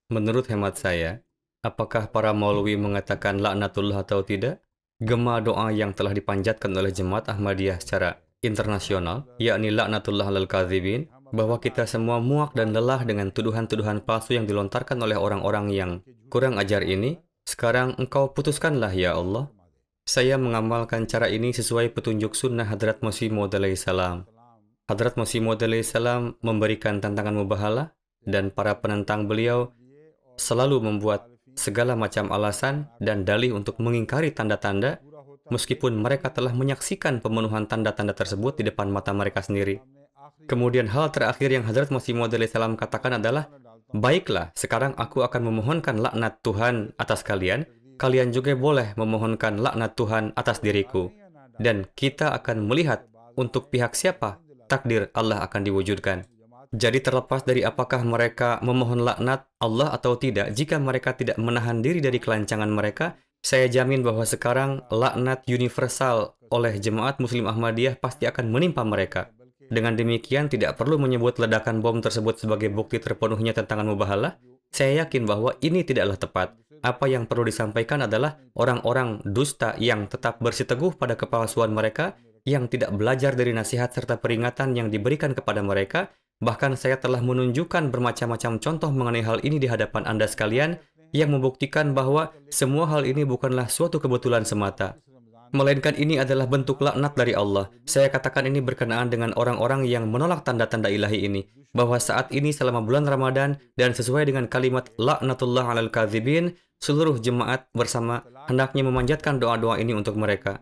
menurut hemat saya, apakah para maulwi mengatakan laknatullah atau tidak? Gema doa yang telah dipanjatkan oleh Jemaat Ahmadiyah secara internasional, yakni laknatullah alal kadzibin, bahwa kita semua muak dan lelah dengan tuduhan-tuduhan palsu yang dilontarkan oleh orang-orang yang kurang ajar ini. Sekarang engkau putuskanlah ya Allah. Saya mengamalkan cara ini sesuai petunjuk sunnah Hadrat Masih Maud alaihissalam. Hadrat Masih Maud alaihissalam memberikan tantangan mubahalah, dan para penentang beliau selalu membuat segala macam alasan dan dalih untuk mengingkari tanda-tanda, meskipun mereka telah menyaksikan pemenuhan tanda-tanda tersebut di depan mata mereka sendiri. Kemudian hal terakhir yang Hadrat Masih Maud alaihissalam katakan adalah, baiklah, sekarang aku akan memohonkan laknat Tuhan atas kalian. Kalian juga boleh memohonkan laknat Tuhan atas diriku. Dan kita akan melihat untuk pihak siapa takdir Allah akan diwujudkan. Jadi terlepas dari apakah mereka memohon laknat Allah atau tidak, jika mereka tidak menahan diri dari kelancangan mereka, saya jamin bahwa sekarang laknat universal oleh Jemaat Muslim Ahmadiyah pasti akan menimpa mereka. Dengan demikian, tidak perlu menyebut ledakan bom tersebut sebagai bukti terpenuhnya tantangan mubahalah. Saya yakin bahwa ini tidaklah tepat. Apa yang perlu disampaikan adalah orang-orang dusta yang tetap bersiteguh pada kepalsuan mereka, yang tidak belajar dari nasihat serta peringatan yang diberikan kepada mereka. Bahkan saya telah menunjukkan bermacam-macam contoh mengenai hal ini di hadapan Anda sekalian, yang membuktikan bahwa semua hal ini bukanlah suatu kebetulan semata, melainkan ini adalah bentuk laknat dari Allah. Saya katakan ini berkenaan dengan orang-orang yang menolak tanda-tanda ilahi ini, bahwa saat ini selama bulan Ramadan dan sesuai dengan kalimat laknatullah alal kadzibin, seluruh jemaat bersama hendaknya memanjatkan doa-doa ini untuk mereka.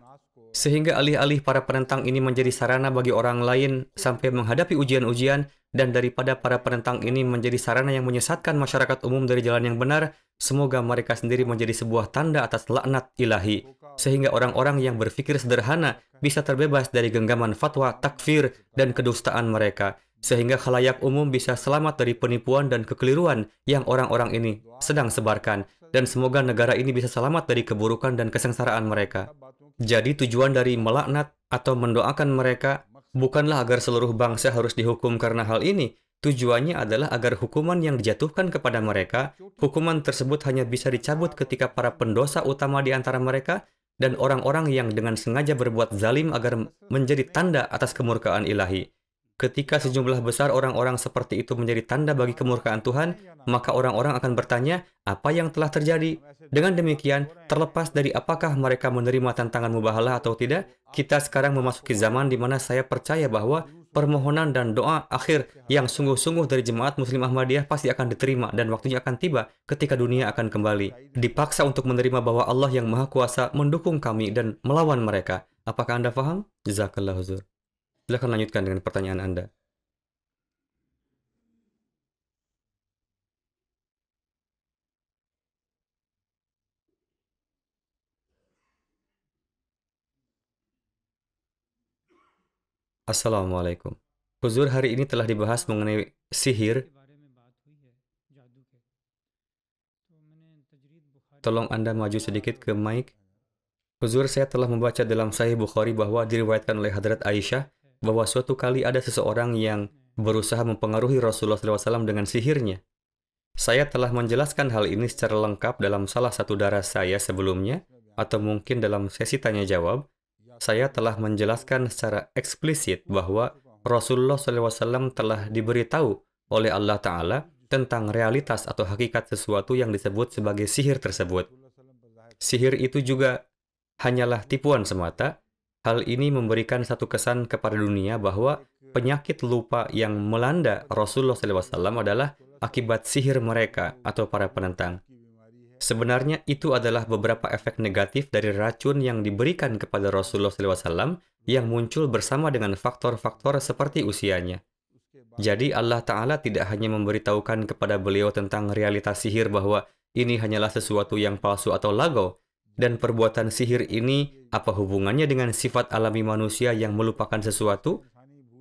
Sehingga alih-alih para penentang ini menjadi sarana bagi orang lain sampai menghadapi ujian-ujian, dan daripada para penentang ini menjadi sarana yang menyesatkan masyarakat umum dari jalan yang benar, semoga mereka sendiri menjadi sebuah tanda atas laknat ilahi, sehingga orang-orang yang berpikir sederhana bisa terbebas dari genggaman fatwa, takfir, dan kedustaan mereka, sehingga khalayak umum bisa selamat dari penipuan dan kekeliruan yang orang-orang ini sedang sebarkan, dan semoga negara ini bisa selamat dari keburukan dan kesengsaraan mereka. Jadi tujuan dari melaknat atau mendoakan mereka bukanlah agar seluruh bangsa harus dihukum karena hal ini. Tujuannya adalah agar hukuman yang dijatuhkan kepada mereka, hukuman tersebut hanya bisa dicabut ketika para pendosa utama di antara mereka dan orang-orang yang dengan sengaja berbuat zalim agar menjadi tanda atas kemurkaan ilahi. Ketika sejumlah besar orang-orang seperti itu menjadi tanda bagi kemurkaan Tuhan, maka orang-orang akan bertanya, apa yang telah terjadi? Dengan demikian, terlepas dari apakah mereka menerima tantangan mubahalah atau tidak, kita sekarang memasuki zaman di mana saya percaya bahwa permohonan dan doa akhir yang sungguh-sungguh dari Jemaat Muslim Ahmadiyah pasti akan diterima, dan waktunya akan tiba ketika dunia akan kembali dipaksa untuk menerima bahwa Allah yang Maha Kuasa mendukung kami dan melawan mereka. Apakah Anda paham? Jazakallah huzur. Silakan lanjutkan dengan pertanyaan Anda. Assalamualaikum. Huzur, hari ini telah dibahas mengenai sihir Tolong Anda maju sedikit ke mic. Huzur, saya telah membaca dalam Sahih Bukhari bahwa diriwayatkan oleh Hadrat Aisyah bahwa suatu kali ada seseorang yang berusaha mempengaruhi Rasulullah SAW dengan sihirnya. Saya telah menjelaskan hal ini secara lengkap dalam salah satu daras saya sebelumnya, atau mungkin dalam sesi tanya-jawab. Saya telah menjelaskan secara eksplisit bahwa Rasulullah SAW telah diberitahu oleh Allah Ta'ala tentang realitas atau hakikat sesuatu yang disebut sebagai sihir tersebut. Sihir itu juga hanyalah tipuan semata. Hal ini memberikan satu kesan kepada dunia bahwa penyakit lupa yang melanda Rasulullah SAW adalah akibat sihir mereka atau para penentang. Sebenarnya itu adalah beberapa efek negatif dari racun yang diberikan kepada Rasulullah SAW yang muncul bersama dengan faktor-faktor seperti usianya. Jadi Allah Ta'ala tidak hanya memberitahukan kepada beliau tentang realitas sihir bahwa ini hanyalah sesuatu yang palsu atau lago, dan perbuatan sihir ini apa hubungannya dengan sifat alami manusia yang melupakan sesuatu?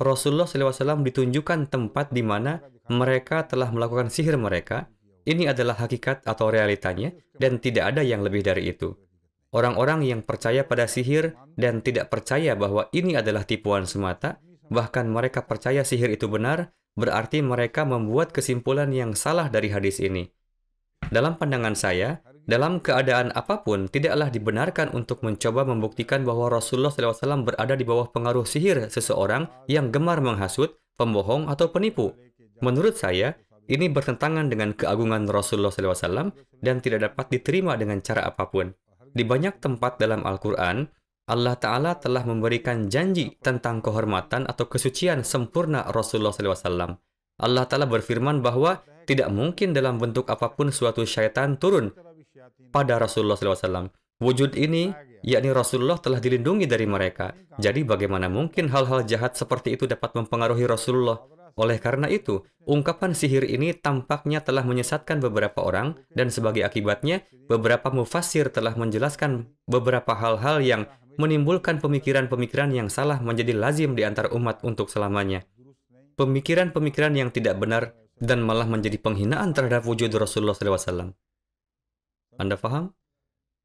Rasulullah SAW ditunjukkan tempat di mana mereka telah melakukan sihir mereka. Ini adalah hakikat atau realitanya, dan tidak ada yang lebih dari itu. Orang-orang yang percaya pada sihir dan tidak percaya bahwa ini adalah tipuan semata, bahkan mereka percaya sihir itu benar, berarti mereka membuat kesimpulan yang salah dari hadis ini. Dalam pandangan saya, dalam keadaan apapun, tidaklah dibenarkan untuk mencoba membuktikan bahwa Rasulullah SAW berada di bawah pengaruh sihir seseorang yang gemar menghasut, pembohong, atau penipu. Menurut saya, ini bertentangan dengan keagungan Rasulullah SAW dan tidak dapat diterima dengan cara apapun. Di banyak tempat dalam Al-Quran, Allah Ta'ala telah memberikan janji tentang kehormatan atau kesucian sempurna Rasulullah SAW. Allah Ta'ala berfirman bahwa tidak mungkin dalam bentuk apapun suatu syaitan turun pada Rasulullah SAW. Wujud ini, yakni Rasulullah, telah dilindungi dari mereka. Jadi bagaimana mungkin hal-hal jahat seperti itu dapat mempengaruhi Rasulullah? Oleh karena itu, ungkapan sihir ini tampaknya telah menyesatkan beberapa orang, dan sebagai akibatnya, beberapa mufassir telah menjelaskan beberapa hal-hal yang menimbulkan pemikiran-pemikiran yang salah menjadi lazim di antara umat untuk selamanya. Pemikiran-pemikiran yang tidak benar dan malah menjadi penghinaan terhadap wujud Rasulullah SAW. Anda paham?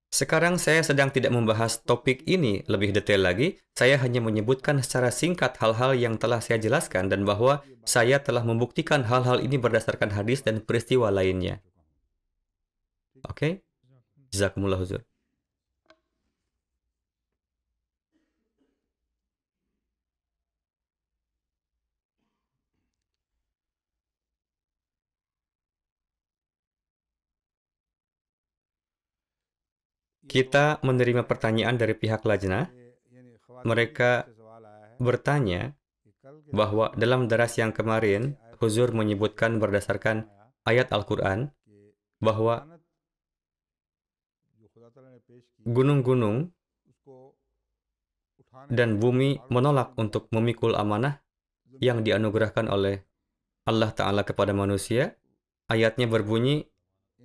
Sekarang saya sedang tidak membahas topik ini lebih detail lagi, saya hanya menyebutkan secara singkat hal-hal yang telah saya jelaskan dan bahwa saya telah membuktikan hal-hal ini berdasarkan hadis dan peristiwa lainnya. Oke? Jazakumullah huzur. Kita menerima pertanyaan dari pihak lajnah. Mereka bertanya bahwa dalam daras yang kemarin, Huzur menyebutkan berdasarkan ayat Al-Quran bahwa gunung-gunung dan bumi menolak untuk memikul amanah yang dianugerahkan oleh Allah Ta'ala kepada manusia. Ayatnya berbunyi,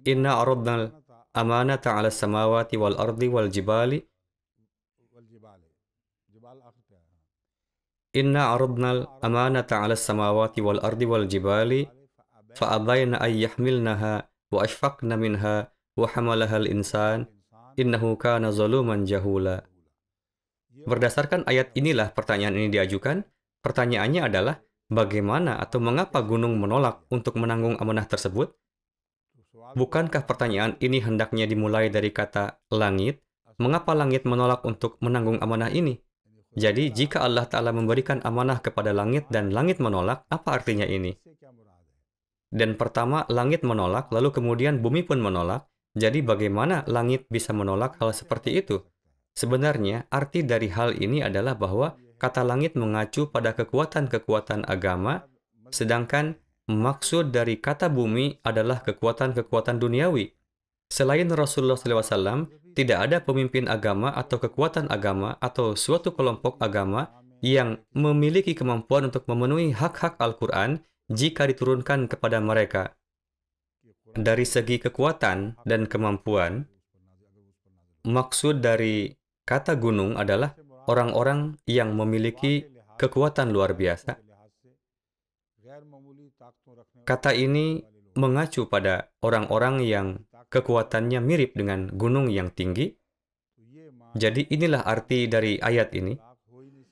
Inna aradnal amanata 'ala samawati wal ardi wal jibali. Inna aradnal amanata 'ala samawati wal ardi wal jibali fa abayna ay yahmilnaha wa ashfaqna minha wa hamalaha al insan innahu kana zaluman jahula. Berdasarkan ayat inilah pertanyaan ini diajukan. Pertanyaannya adalah bagaimana atau mengapa gunung menolak untuk menanggung amanah tersebut? Bukankah pertanyaan ini hendaknya dimulai dari kata langit? Mengapa langit menolak untuk menanggung amanah ini? Jadi, jika Allah Ta'ala memberikan amanah kepada langit dan langit menolak, apa artinya ini? Dan pertama, langit menolak, lalu kemudian bumi pun menolak. Jadi, bagaimana langit bisa menolak hal seperti itu? Sebenarnya, arti dari hal ini adalah bahwa kata langit mengacu pada kekuatan-kekuatan agama, sedangkan maksud dari kata bumi adalah kekuatan-kekuatan duniawi. Selain Rasulullah SAW, tidak ada pemimpin agama atau kekuatan agama atau suatu kelompok agama yang memiliki kemampuan untuk memenuhi hak-hak Al-Quran jika diturunkan kepada mereka. Dari segi kekuatan dan kemampuan, maksud dari kata gunung adalah orang-orang yang memiliki kekuatan luar biasa. Kata ini mengacu pada orang-orang yang kekuatannya mirip dengan gunung yang tinggi. Jadi inilah arti dari ayat ini.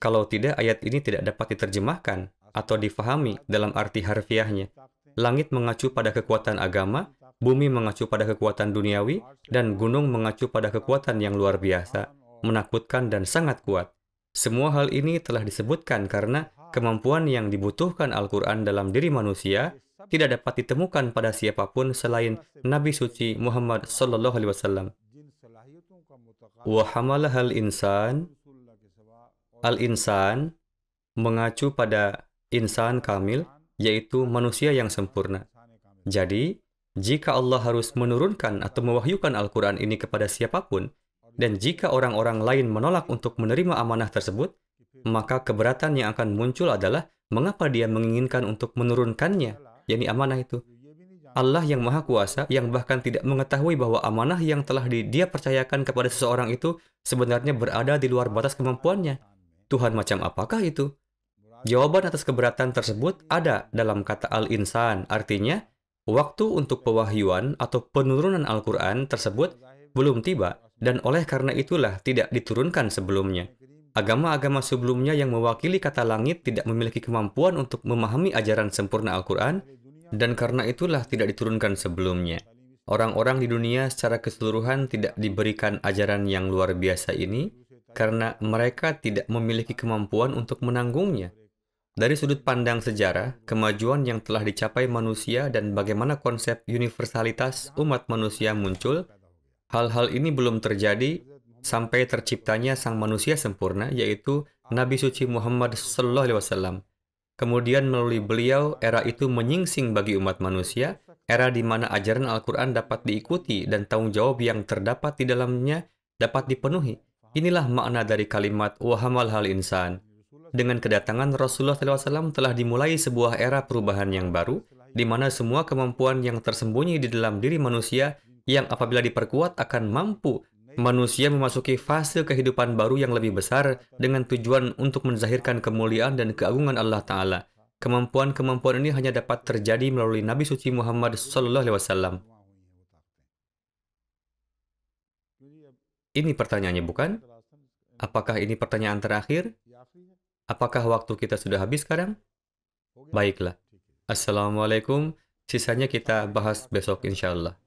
Kalau tidak, ayat ini tidak dapat diterjemahkan atau difahami dalam arti harfiahnya. Langit mengacu pada kekuatan agama, bumi mengacu pada kekuatan duniawi, dan gunung mengacu pada kekuatan yang luar biasa, menakutkan dan sangat kuat. Semua hal ini telah disebutkan karena kemampuan yang dibutuhkan Al-Quran dalam diri manusia tidak dapat ditemukan pada siapapun selain Nabi suci Muhammad sallallahu alaihi wasallam. Wa hamalahal insan, al-insan mengacu pada insan kamil, yaitu manusia yang sempurna. Jadi, jika Allah harus menurunkan atau mewahyukan Al-Quran ini kepada siapapun, dan jika orang-orang lain menolak untuk menerima amanah tersebut, maka keberatan yang akan muncul adalah mengapa dia menginginkan untuk menurunkannya, yakni amanah itu. Allah yang Maha Kuasa, yang bahkan tidak mengetahui bahwa amanah yang telah dia percayakan kepada seseorang itu sebenarnya berada di luar batas kemampuannya. Tuhan macam apakah itu? Jawaban atas keberatan tersebut ada dalam kata al-insan, artinya waktu untuk pewahyuan atau penurunan Al-Quran tersebut belum tiba, dan oleh karena itulah tidak diturunkan sebelumnya. Agama-agama sebelumnya yang mewakili kata langit tidak memiliki kemampuan untuk memahami ajaran sempurna Al-Quran, dan karena itulah tidak diturunkan sebelumnya. Orang-orang di dunia secara keseluruhan tidak diberikan ajaran yang luar biasa ini, karena mereka tidak memiliki kemampuan untuk menanggungnya. Dari sudut pandang sejarah, kemajuan yang telah dicapai manusia dan bagaimana konsep universalitas umat manusia muncul, hal-hal ini belum terjadi sampai terciptanya sang manusia sempurna, yaitu Nabi suci Muhammad SAW. Kemudian melalui beliau, era itu menyingsing bagi umat manusia, era di mana ajaran Al-Quran dapat diikuti dan tanggung jawab yang terdapat di dalamnya dapat dipenuhi. Inilah makna dari kalimat wahamal hal insan. Dengan kedatangan Rasulullah SAW telah dimulai sebuah era perubahan yang baru, di mana semua kemampuan yang tersembunyi di dalam diri manusia yang apabila diperkuat akan mampu manusia memasuki fase kehidupan baru yang lebih besar dengan tujuan untuk menzahirkan kemuliaan dan keagungan Allah Ta'ala. Kemampuan-kemampuan ini hanya dapat terjadi melalui Nabi suci Muhammad SAW. Ini pertanyaannya, bukan? Apakah ini pertanyaan terakhir? Apakah waktu kita sudah habis sekarang? Baiklah. Assalamualaikum. Sisanya kita bahas besok insya Allah.